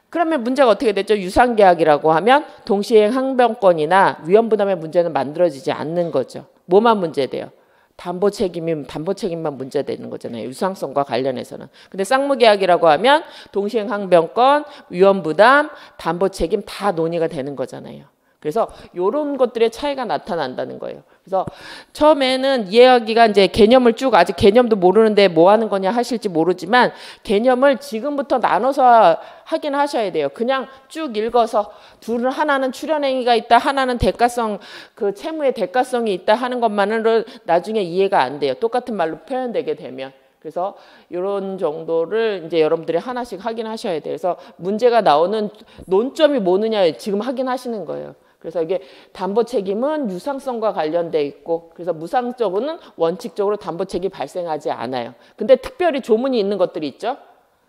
그러면 문제가 어떻게 됐죠? 유상계약이라고 하면 동시행 항변권이나 위험부담의 문제는 만들어지지 않는 거죠. 뭐만 문제돼요? 담보책임만 문제되는 거잖아요. 유상성과 관련해서는. 근데 쌍무계약이라고 하면 동시행 항변권, 위험부담, 담보책임 다 논의가 되는 거잖아요. 그래서 이런 것들의 차이가 나타난다는 거예요. 그래서 처음에는 이해하기가 이제 개념을 쭉 아직 개념도 모르는데 뭐 하는 거냐 하실지 모르지만 개념을 지금부터 나눠서 하긴 하셔야 돼요. 그냥 쭉 읽어서 둘은 하나는 출연행위가 있다, 하나는 대가성 그 채무의 대가성이 있다 하는 것만으로 나중에 이해가 안 돼요. 똑같은 말로 표현되게 되면. 그래서 이런 정도를 이제 여러분들이 하나씩 확인하셔야 돼요. 그래서 문제가 나오는 논점이 뭐느냐 지금 확인하시는 거예요. 그래서 이게 담보 책임은 유상성과 관련돼 있고 그래서 무상적으로는 원칙적으로 담보 책임이 발생하지 않아요. 근데 특별히 조문이 있는 것들이 있죠.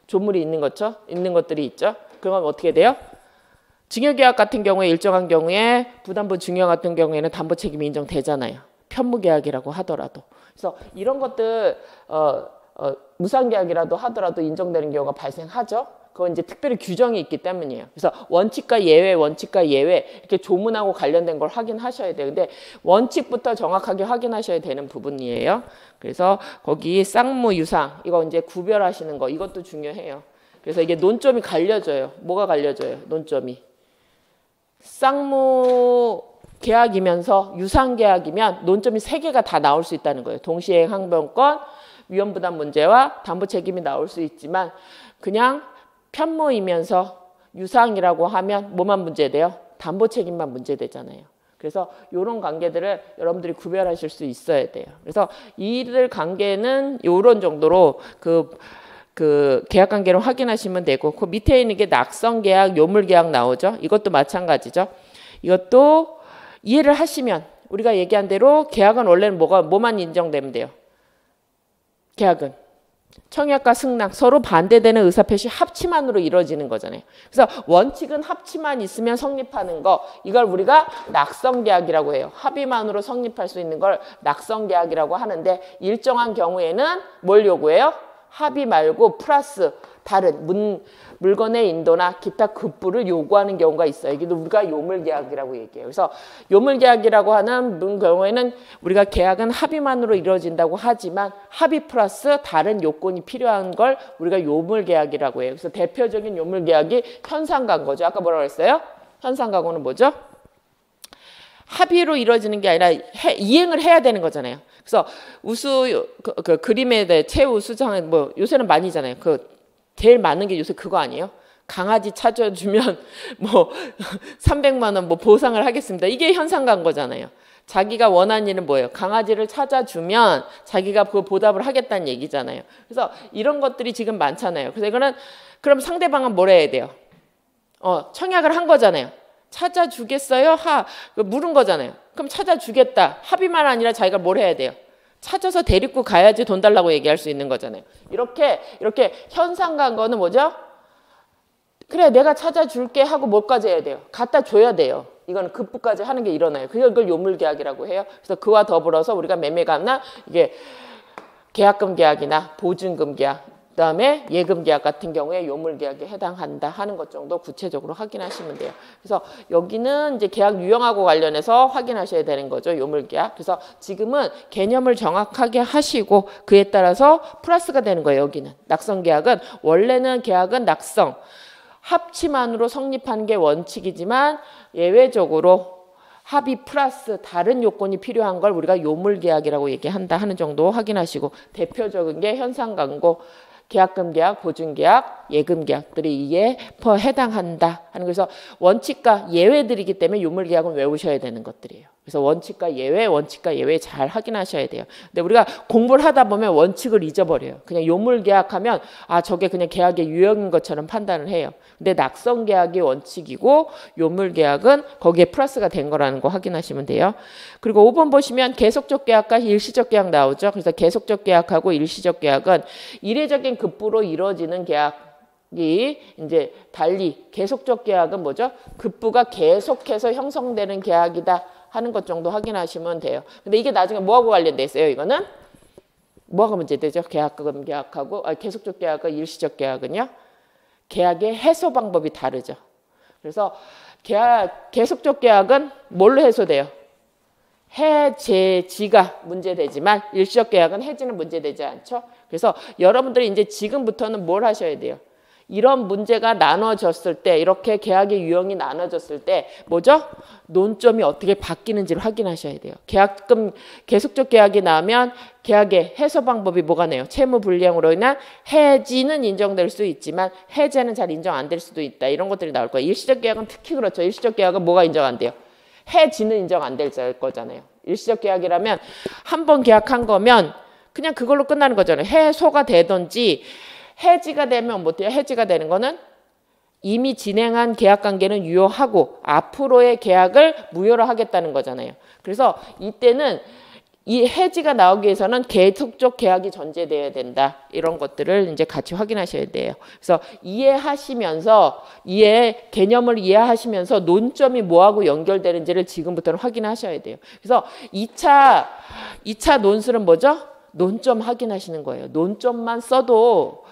조문이 있는 것들이 있죠. 그러면 어떻게 돼요? 증여계약 같은 경우에 일정한 경우에 부담부 증여 같은 경우에는 담보 책임이 인정되잖아요. 편무계약이라고 하더라도. 그래서 이런 것들 무상계약이라도 하더라도 인정되는 경우가 발생하죠. 그건 이제 특별히 규정이 있기 때문이에요. 그래서 원칙과 예외 이렇게 조문하고 관련된 걸 확인하셔야 돼요. 근데 원칙부터 정확하게 확인하셔야 되는 부분이에요. 그래서 거기 쌍무 유상 이거 이제 구별하시는 거 이것도 중요해요. 그래서 이게 논점이 갈려져요. 뭐가 갈려져요? 논점이. 쌍무 계약이면서 유상 계약이면 논점이 3개가 다 나올 수 있다는 거예요. 동시행 항변권, 위험부담 문제와 담보 책임이 나올 수 있지만 그냥 편무이면서 유상이라고 하면 뭐만 문제돼요? 담보 책임만 문제되잖아요. 그래서 이런 관계들을 여러분들이 구별하실 수 있어야 돼요. 그래서 이들 관계는 이런 정도로 그 계약 관계를 확인하시면 되고 그 밑에 있는 게 낙성 계약, 요물 계약 나오죠. 이것도 마찬가지죠. 이것도 이해를 하시면 우리가 얘기한 대로 계약은 원래는 뭐만 인정되면 돼요? 계약은 청약과 승낙 서로 반대되는 의사표시 합치만으로 이루어지는 거잖아요. 그래서 원칙은 합치만 있으면 성립하는 거 이걸 우리가 낙성계약이라고 해요. 합의만으로 성립할 수 있는 걸 낙성계약이라고 하는데 일정한 경우에는 뭘 요구해요? 합의 말고 플러스 다른 물건의 인도나 기타 급부를 요구하는 경우가 있어요. 이게 우리가 요물계약이라고 얘기해요. 그래서 요물계약이라고 하는 경우에는 우리가 계약은 합의만으로 이루어진다고 하지만 합의 플러스 다른 요건이 필요한 걸 우리가 요물계약이라고 해요. 그래서 대표적인 요물계약이 현상광고죠. 아까 뭐라고 했어요? 현상광고는 뭐죠? 합의로 이루어지는 게 아니라 이행을 해야 되는 거잖아요. 그래서 우수 그 그림에 대해 최우수상은 뭐 요새는 많이잖아요. 제일 많은 게 요새 그거 아니에요? 강아지 찾아주면 뭐 300만 원 뭐 보상을 하겠습니다. 이게 현상광고잖아요. 자기가 원하는 일은 뭐예요? 강아지를 찾아주면 자기가 그 보답을 하겠다는 얘기잖아요. 그래서 이런 것들이 지금 많잖아요. 그래서 이거는 그럼 상대방은 뭘 해야 돼요? 청약을 한 거잖아요. 찾아주겠어요? 물은 거잖아요. 그럼 찾아주겠다. 합의만 아니라 자기가 뭘 해야 돼요? 찾아서 데리고 가야지 돈 달라고 얘기할 수 있는 거잖아요. 이렇게 현상광고는 뭐죠? 그래 내가 찾아줄게 하고 뭐까지 해야 돼요? 갖다 줘야 돼요. 이거는 급부까지 하는 게 일어나요. 그걸 요물계약이라고 해요. 그래서 그와 더불어서 우리가 매매감이나 이게 계약금 계약이나 보증금 계약 그다음에 예금 계약 같은 경우에 요물 계약에 해당한다 하는 것 정도 구체적으로 확인하시면 돼요. 그래서 여기는 이제 계약 유형하고 관련해서 확인하셔야 되는 거죠. 요물 계약. 그래서 지금은 개념을 정확하게 하시고 그에 따라서 플러스가 되는 거예요. 여기는 낙성 계약은 원래는 계약은 낙성 합치만으로 성립하는 게 원칙이지만 예외적으로 합의 플러스 다른 요건이 필요한 걸 우리가 요물계약이라고 얘기한다 하는 정도 확인하시고 대표적인 게 현상광고, 계약금 계약, 보증계약, 예금 계약들이 이에 해당한다 하는 그래서 원칙과 예외들이기 때문에 요물계약은 외우셔야 되는 것들이에요. 그래서 원칙과 예외 잘 확인하셔야 돼요. 근데 우리가 공부를 하다 보면 원칙을 잊어버려요. 그냥 요물 계약하면 아 저게 그냥 계약의 유형인 것처럼 판단을 해요. 근데 낙성 계약이 원칙이고 요물 계약은 거기에 플러스가 된 거라는 거 확인하시면 돼요. 그리고 5번 보시면 계속적 계약과 일시적 계약 나오죠. 그래서 계속적 계약하고 일시적 계약은 이례적인 급부로 이루어지는 계약이 이제 달리 계속적 계약은 뭐죠? 급부가 계속해서 형성되는 계약이다 하는 것 정도 확인하시면 돼요. 근데 이게 나중에 뭐하고 관련돼 있어요? 이거는 뭐가 문제되죠? 계약금 계약하고 계속적 계약과 일시적 계약은요. 계약의 해소 방법이 다르죠. 그래서 계속적 계약은 뭘로 해소돼요? 해제지가 문제되지만 일시적 계약은 해지는 문제되지 않죠. 그래서 여러분들이 이제 지금부터는 뭘 하셔야 돼요? 이런 문제가 나눠졌을 때 이렇게 계약의 유형이 나눠졌을 때 뭐죠? 논점이 어떻게 바뀌는지를 확인하셔야 돼요. 계약금 계속적 계약이 나오면 계약의 해소 방법이 뭐가 나요? 채무 불이행으로 인한 해지는 인정될 수 있지만 해제는 잘 인정 안 될 수도 있다. 이런 것들이 나올 거예요. 일시적 계약은 특히 그렇죠. 일시적 계약은 뭐가 인정 안 돼요? 해지는 인정 안 될 거잖아요. 일시적 계약이라면 한 번 계약한 거면 그냥 그걸로 끝나는 거잖아요. 해소가 되든지 해지가 되면 뭐 어때요? 해지가 되는 거는 이미 진행한 계약관계는 유효하고 앞으로의 계약을 무효로 하겠다는 거잖아요. 그래서 이때는 이 해지가 나오기 위해서는 계속적 계약이 전제돼야 된다. 이런 것들을 이제 같이 확인하셔야 돼요. 그래서 개념을 이해하시면서 논점이 뭐하고 연결되는지를 지금부터는 확인하셔야 돼요. 그래서 2차 논술은 뭐죠? 논점 확인하시는 거예요. 논점만 써도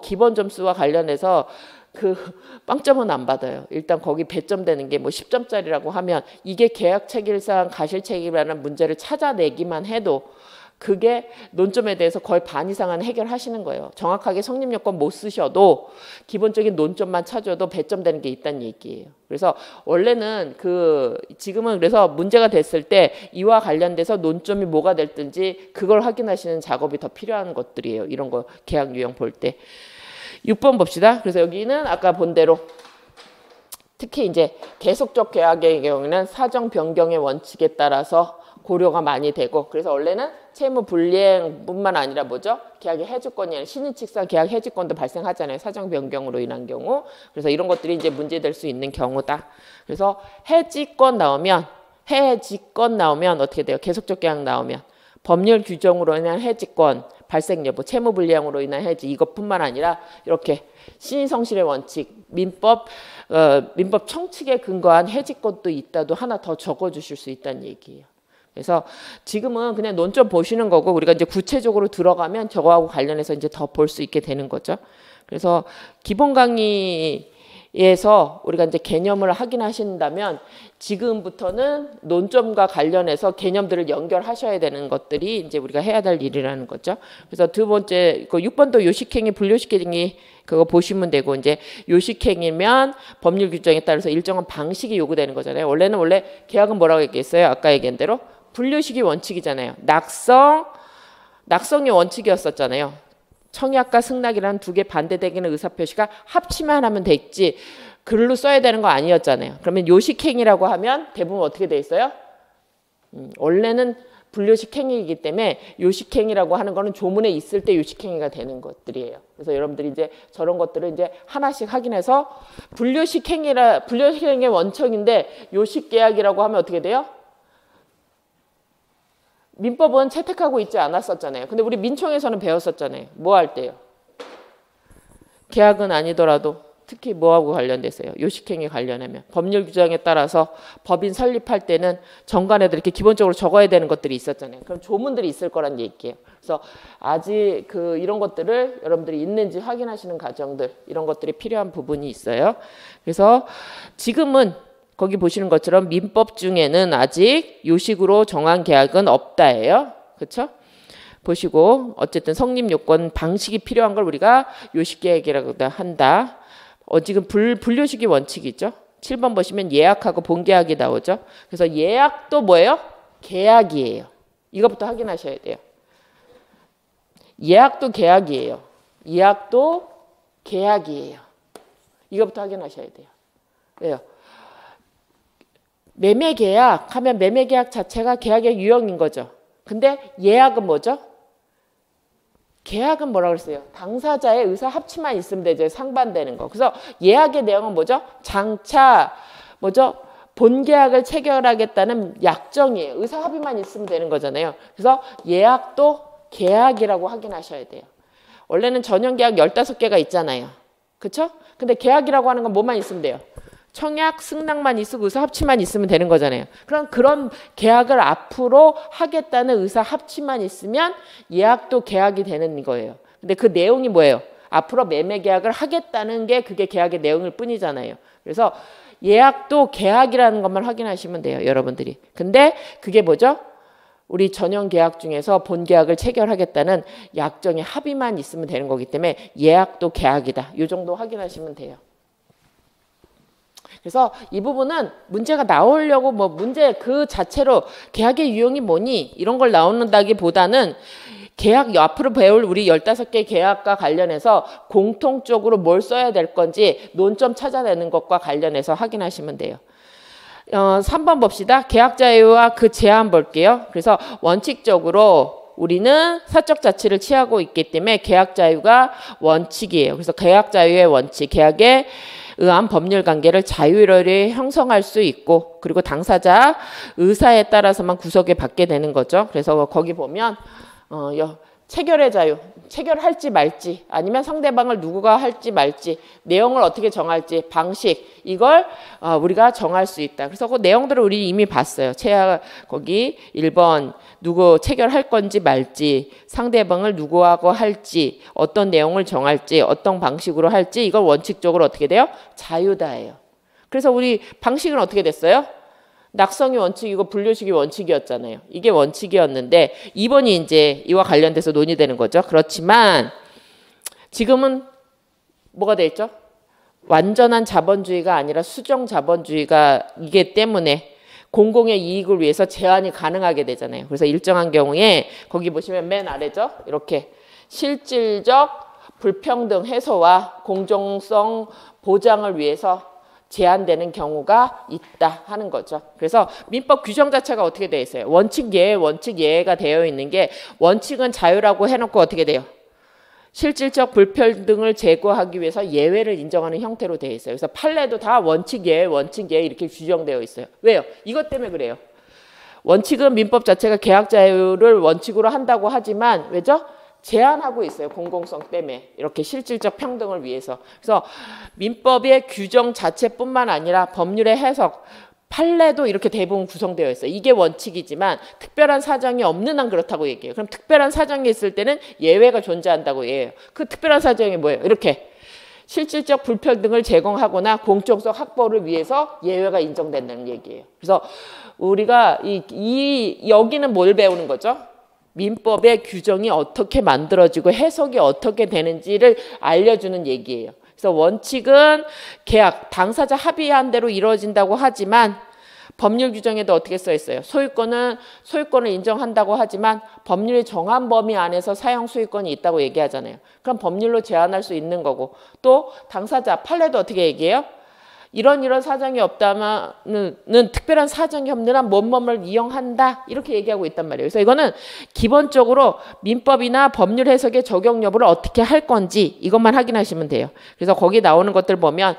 기본 점수와 관련해서 그 빵점은 안 받아요. 일단 거기 배점되는 게 뭐 10점짜리라고 하면 이게 계약 체결상 가실책임이라는 문제를 찾아내기만 해도 그게 논점에 대해서 거의 반 이상은 해결하시는 거예요. 정확하게 성립 요건 못 쓰셔도 기본적인 논점만 찾아도 배점되는 게 있다는 얘기예요. 그래서 원래는 지금은 그래서 문제가 됐을 때 이와 관련돼서 논점이 뭐가 됐든지 그걸 확인하시는 작업이 더 필요한 것들이에요. 이런 거 계약 유형 볼 때. 6번 봅시다. 그래서 여기는 아까 본 대로 특히 이제 계속적 계약의 경우에는 사정 변경의 원칙에 따라서 고려가 많이 되고 그래서 원래는 채무 불이행뿐만 아니라 뭐죠? 계약의 해지권이 아니라 신의칙상 계약 해지권도 발생하잖아요. 사정 변경으로 인한 경우. 그래서 이런 것들이 이제 문제될 수 있는 경우다. 그래서 해지권 나오면 어떻게 돼요? 계속적 계약 나오면 법률 규정으로 인한 해지권 발생 여부, 채무 불이행으로 인한 해지 이것뿐만 아니라 이렇게 신의성실의 원칙, 민법 청칙에 근거한 해지권도 있다도 하나 더 적어주실 수 있다는 얘기예요. 그래서 지금은 그냥 논점 보시는 거고 우리가 이제 구체적으로 들어가면 저거하고 관련해서 이제 더 볼 수 있게 되는 거죠. 그래서 기본 강의에서 우리가 이제 개념을 확인하신다면 지금부터는 논점과 관련해서 개념들을 연결하셔야 되는 것들이 이제 우리가 해야 될 일이라는 거죠. 그래서 두 번째, 6번도 요식행위, 불요식행위 그거 보시면 되고 이제 요식행위면 법률 규정에 따라서 일정한 방식이 요구되는 거잖아요. 원래 계약은 뭐라고 얘기했어요? 아까 얘기한 대로 불요식이 원칙이잖아요. 낙성이 원칙이었었잖아요. 청약과 승낙이라는 두 개 반대되기는 의사표시가 합치만 하면 됐지 글로 써야 되는 거 아니었잖아요. 그러면 요식행위라고 하면 대부분 어떻게 돼 있어요? 원래는 불요식행위이기 때문에 요식행위라고 하는 거는 조문에 있을 때 요식행위가 되는 것들이에요. 그래서 여러분들이 이제 저런 것들을 이제 하나씩 확인해서 불요식행위의 원칙인데 요식계약이라고 하면 어떻게 돼요? 민법은 채택하고 있지 않았었잖아요. 근데 우리 민총에서는 배웠었잖아요. 뭐 할 때요? 계약은 아니더라도 특히 뭐하고 관련돼서요? 요식행위 관련하면 법률 규정에 따라서 법인 설립할 때는 정관에도 이렇게 기본적으로 적어야 되는 것들이 있었잖아요. 그럼 조문들이 있을 거란 얘기예요. 그래서 아직 이런 것들을 여러분들이 있는지 확인하시는 과정들 이런 것들이 필요한 부분이 있어요. 그래서 지금은 거기 보시는 것처럼 민법 중에는 아직 요식으로 정한 계약은 없다예요. 그렇죠? 보시고 어쨌든 성립 요건 방식이 필요한 걸 우리가 요식계약이라고 한다. 지금 불요식이 원칙이죠. 7번 보시면 예약하고 본계약이 나오죠. 그래서 예약도 뭐예요? 계약이에요. 이것부터 확인하셔야 돼요. 예약도 계약이에요. 예약도 계약이에요. 이것부터 확인하셔야 돼요. 왜요? 매매 계약 하면 매매 계약 자체가 계약의 유형인 거죠. 근데 예약은 뭐죠? 계약은 뭐라 그랬어요? 당사자의 의사 합치만 있으면 되죠. 상반되는 거. 그래서 예약의 내용은 뭐죠? 장차 뭐죠? 본계약을 체결하겠다는 약정이에요. 의사 합의만 있으면 되는 거잖아요. 그래서 예약도 계약이라고 확인하셔야 돼요. 원래는 전형계약 15개가 있잖아요. 그렇죠? 근데 계약이라고 하는 건 뭐만 있으면 돼요? 청약, 승낙만 있으고 의사 합치만 있으면 되는 거잖아요. 그럼 그런 계약을 앞으로 하겠다는 의사 합치만 있으면 예약도 계약이 되는 거예요. 근데 그 내용이 뭐예요? 앞으로 매매 계약을 하겠다는 게 그게 계약의 내용일 뿐이잖아요. 그래서 예약도 계약이라는 것만 확인하시면 돼요, 여러분들이. 근데 그게 뭐죠? 우리 전형 계약 중에서 본 계약을 체결하겠다는 약정의 합의만 있으면 되는 거기 때문에 예약도 계약이다. 이 정도 확인하시면 돼요. 그래서 이 부분은 문제가 나오려고 뭐 문제 그 자체로 계약의 유형이 뭐니 이런 걸 나오는다기보다는 계약 앞으로 배울 우리 15개 계약과 관련해서 공통적으로 뭘 써야 될 건지 논점 찾아내는 것과 관련해서 확인하시면 돼요. 3번 봅시다. 계약 자유와 그 제한 볼게요. 그래서 원칙적으로 우리는 사적 자치를 취하고 있기 때문에 계약 자유가 원칙이에요. 그래서 계약 자유의 원칙, 계약에 의한 법률 관계를 자유롭게 형성할 수 있고 그리고 당사자 의사에 따라서만 구속을 받게 되는 거죠. 그래서 거기 보면 체결의 자유, 체결할지 말지 아니면 상대방을 누구가 할지 말지 내용을 어떻게 정할지 방식 이걸 우리가 정할 수 있다. 그래서 그 내용들을 우리 이미 봤어요. 거기 1번 누구 체결할 건지 말지 상대방을 누구하고 할지 어떤 내용을 정할지 어떤 방식으로 할지 이걸 원칙적으로 어떻게 돼요? 자유다예요. 그래서 우리 방식은 어떻게 됐어요? 낙성이 원칙이고 분류식이 원칙이었잖아요. 이게 원칙이었는데 2번이 이제 이와 관련돼서 논의되는 거죠. 그렇지만 지금은 뭐가 돼 있죠? 완전한 자본주의가 아니라 수정 자본주의가 이기 때문에 공공의 이익을 위해서 제한이 가능하게 되잖아요. 그래서 일정한 경우에 거기 보시면 맨 아래죠. 이렇게 실질적 불평등 해소와 공정성 보장을 위해서 제한되는 경우가 있다 하는 거죠. 그래서 민법 규정 자체가 어떻게 되어 있어요? 원칙 예외, 원칙 예외가 되어 있는 게 원칙은 자유라고 해놓고 어떻게 돼요? 실질적 불평등을 제거하기 위해서 예외를 인정하는 형태로 되어 있어요. 그래서 판례도 다 원칙 예외, 원칙 예외 이렇게 규정되어 있어요. 왜요? 이것 때문에 그래요. 원칙은 민법 자체가 계약 자유를 원칙으로 한다고 하지만 왜죠? 제한하고 있어요. 공공성 때문에. 이렇게 실질적 평등을 위해서. 그래서 민법의 규정 자체뿐만 아니라 법률의 해석, 판례도 이렇게 대부분 구성되어 있어요. 이게 원칙이지만 특별한 사정이 없는 한 그렇다고 얘기해요. 그럼 특별한 사정이 있을 때는 예외가 존재한다고 얘기해요. 그 특별한 사정이 뭐예요? 이렇게 실질적 불평등을 제공하거나 공정성 확보를 위해서 예외가 인정된다는 얘기예요. 그래서 우리가 여기는 뭘 배우는 거죠? 민법의 규정이 어떻게 만들어지고 해석이 어떻게 되는지를 알려주는 얘기예요. 그래서 원칙은 계약, 당사자 합의한 대로 이루어진다고 하지만 법률 규정에도 어떻게 써 있어요? 소유권을 인정한다고 하지만 법률이 정한 범위 안에서 사용 소유권이 있다고 얘기하잖아요. 그럼 법률로 제한할 수 있는 거고 또 당사자, 판례도 어떻게 얘기해요? 이런 사정이 없다면은 특별한 사정이 없는 한 뭐뭐를 이용한다 이렇게 얘기하고 있단 말이에요. 그래서 이거는 기본적으로 민법이나 법률 해석의 적용 여부를 어떻게 할 건지 이것만 확인하시면 돼요. 그래서 거기 나오는 것들 보면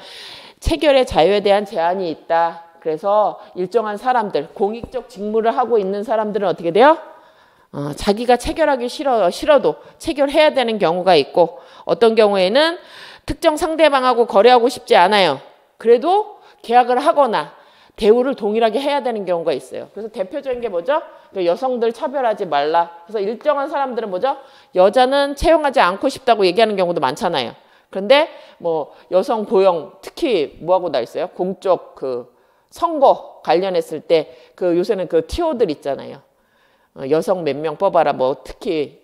체결의 자유에 대한 제한이 있다. 그래서 일정한 사람들, 공익적 직무를 하고 있는 사람들은 어떻게 돼요? 자기가 체결하기 싫어도 체결해야 되는 경우가 있고 어떤 경우에는 특정 상대방하고 거래하고 싶지 않아요. 그래도 계약을 하거나 대우를 동일하게 해야 되는 경우가 있어요. 그래서 대표적인 게 뭐죠? 여성들 차별하지 말라. 그래서 일정한 사람들은 뭐죠? 여자는 채용하지 않고 싶다고 얘기하는 경우도 많잖아요. 그런데 뭐 여성 고용 특히 뭐하고 다 있어요? 공적 선거 관련했을 때 요새는 TO들 있잖아요. 여성 몇 명 뽑아라 뭐 특히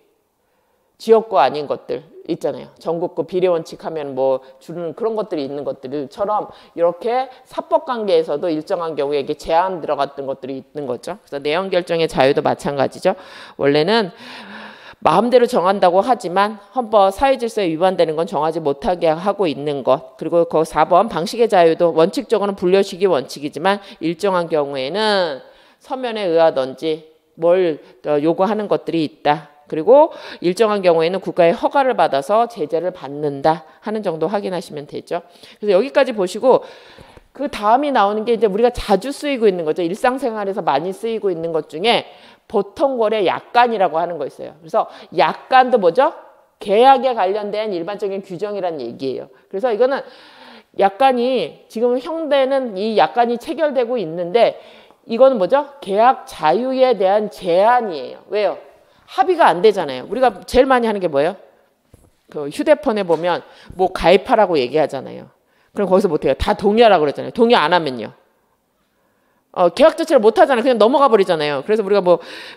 지역구 아닌 것들 있잖아요. 전국구 비례원칙 하면 뭐 주는 그런 것들이 있는 것들처럼 이렇게 사법 관계에서도 일정한 경우에 이게 제한 들어갔던 것들이 있는 거죠. 그래서 내용 결정의 자유도 마찬가지죠. 원래는 마음대로 정한다고 하지만 헌법 사회질서에 위반되는 건 정하지 못하게 하고 있는 것. 그리고 그 4번 방식의 자유도 원칙적으로는 불려식이 원칙이지만 일정한 경우에는 서면에 의하든지 뭘 요구하는 것들이 있다. 그리고 일정한 경우에는 국가의 허가를 받아서 제재를 받는다 하는 정도 확인하시면 되죠. 그래서 여기까지 보시고 그 다음이 나오는 게 이제 우리가 자주 쓰이고 있는 거죠. 일상생활에서 많이 쓰이고 있는 것 중에 보통거래 약관이라고 하는 거 있어요. 그래서 약관도 뭐죠? 계약에 관련된 일반적인 규정이란 얘기예요. 그래서 이거는 약관이 지금 현대는 이 약관이 체결되고 있는데 이거는 뭐죠? 계약 자유에 대한 제한이에요. 왜요? 합의가 안 되잖아요. 우리가 제일 많이 하는 게 뭐예요? 그 휴대폰에 보면 뭐 가입하라고 얘기하잖아요. 그럼 거기서 못해요. 다 동의하라고 그랬잖아요. 동의 안 하면요. 계약 자체를 못 하잖아요. 그냥 넘어가 버리잖아요. 그래서 우리가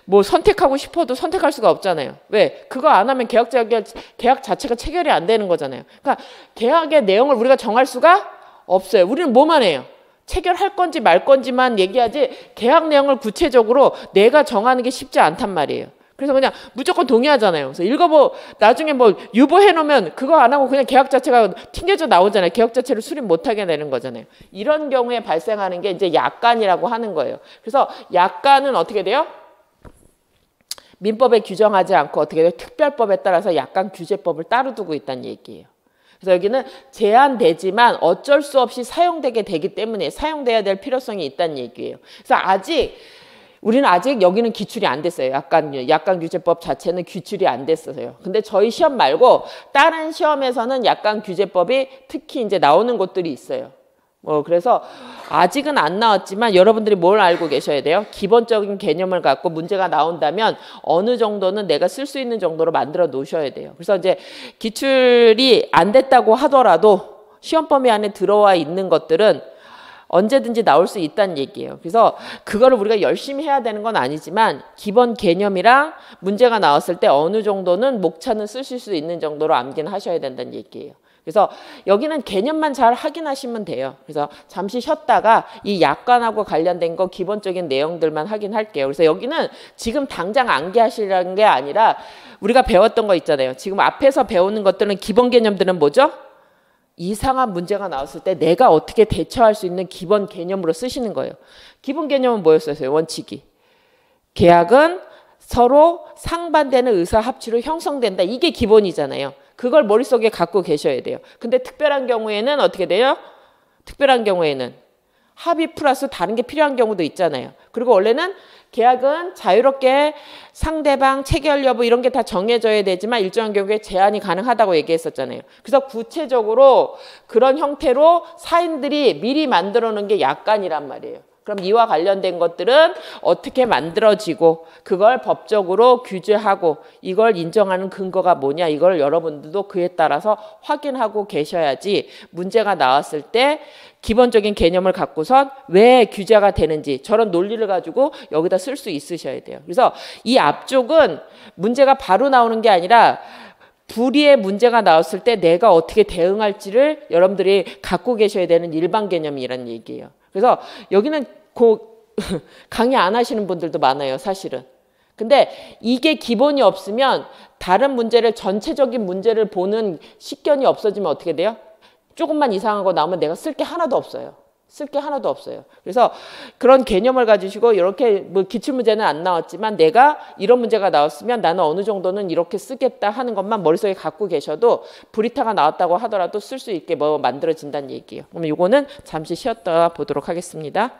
뭐 선택하고 싶어도 선택할 수가 없잖아요. 왜? 그거 안 하면 계약 자체가 체결이 안 되는 거잖아요. 그러니까 계약의 내용을 우리가 정할 수가 없어요. 우리는 뭐만 해요? 체결할 건지 말 건지만 얘기하지 계약 내용을 구체적으로 내가 정하는 게 쉽지 않단 말이에요. 그래서 그냥 무조건 동의하잖아요. 그래서 나중에 뭐 유보해 놓으면 그거 안 하고 그냥 계약 자체가 튕겨져 나오잖아요. 계약 자체를 수립 못하게 되는 거잖아요. 이런 경우에 발생하는 게 이제 약관이라고 하는 거예요. 그래서 약관은 어떻게 돼요? 민법에 규정하지 않고 어떻게 돼요? 특별법에 따라서 약관 규제법을 따로 두고 있다는 얘기예요. 그래서 여기는 제한되지만 어쩔 수 없이 사용되게 되기 때문에 사용돼야 될 필요성이 있다는 얘기예요. 그래서 우리는 아직 여기는 기출이 안 됐어요. 약관 규제법 자체는 기출이 안 됐어요. 근데 저희 시험 말고 다른 시험에서는 약관 규제법이 특히 이제 나오는 곳들이 있어요. 그래서 아직은 안 나왔지만 여러분들이 뭘 알고 계셔야 돼요? 기본적인 개념을 갖고 문제가 나온다면 어느 정도는 내가 쓸 수 있는 정도로 만들어 놓으셔야 돼요. 그래서 이제 기출이 안 됐다고 하더라도 시험 범위 안에 들어와 있는 것들은 언제든지 나올 수 있다는 얘기예요. 그래서 그거를 우리가 열심히 해야 되는 건 아니지만 기본 개념이랑 문제가 나왔을 때 어느 정도는 목차는 쓰실 수 있는 정도로 암기는 하셔야 된다는 얘기예요. 그래서 여기는 개념만 잘 확인하시면 돼요. 그래서 잠시 쉬었다가 이 약관하고 관련된 거 기본적인 내용들만 확인할게요. 그래서 여기는 지금 당장 암기하시라는 게 아니라 우리가 배웠던 거 있잖아요. 지금 앞에서 배우는 것들은 기본 개념들은 뭐죠? 이상한 문제가 나왔을 때 내가 어떻게 대처할 수 있는 기본 개념으로 쓰시는 거예요. 기본 개념은 뭐였어요? 원칙이. 계약은 서로 상반되는 의사 합치로 형성된다. 이게 기본이잖아요. 그걸 머릿속에 갖고 계셔야 돼요. 근데 특별한 경우에는 어떻게 돼요? 특별한 경우에는 합의 플러스 다른 게 필요한 경우도 있잖아요. 그리고 원래는 계약은 자유롭게 상대방 체결 여부 이런 게 다 정해져야 되지만 일정한 경우에 제한이 가능하다고 얘기했었잖아요. 그래서 구체적으로 그런 형태로 사인들이 미리 만들어 놓은 게 약관이란 말이에요. 그럼 이와 관련된 것들은 어떻게 만들어지고 그걸 법적으로 규제하고 이걸 인정하는 근거가 뭐냐 이걸 여러분들도 그에 따라서 확인하고 계셔야지 문제가 나왔을 때 기본적인 개념을 갖고선 왜 규제가 되는지 저런 논리를 가지고 여기다 쓸 수 있으셔야 돼요. 그래서 이 앞쪽은 문제가 바로 나오는 게 아니라 불이의 문제가 나왔을 때 내가 어떻게 대응할지를 여러분들이 갖고 계셔야 되는 일반 개념이라는 얘기예요. 그래서 여기는 강의 안 하시는 분들도 많아요, 사실은. 근데 이게 기본이 없으면 다른 문제를 전체적인 문제를 보는 식견이 없어지면 어떻게 돼요? 조금만 이상한 거 나오면 내가 쓸 게 하나도 없어요. 쓸 게 하나도 없어요. 그래서 그런 개념을 가지시고 이렇게 뭐 기출문제는 안 나왔지만 내가 이런 문제가 나왔으면 나는 어느 정도는 이렇게 쓰겠다 하는 것만 머릿속에 갖고 계셔도 브리타가 나왔다고 하더라도 쓸 수 있게 뭐 만들어진다는 얘기예요. 그럼 이거는 잠시 쉬었다 보도록 하겠습니다.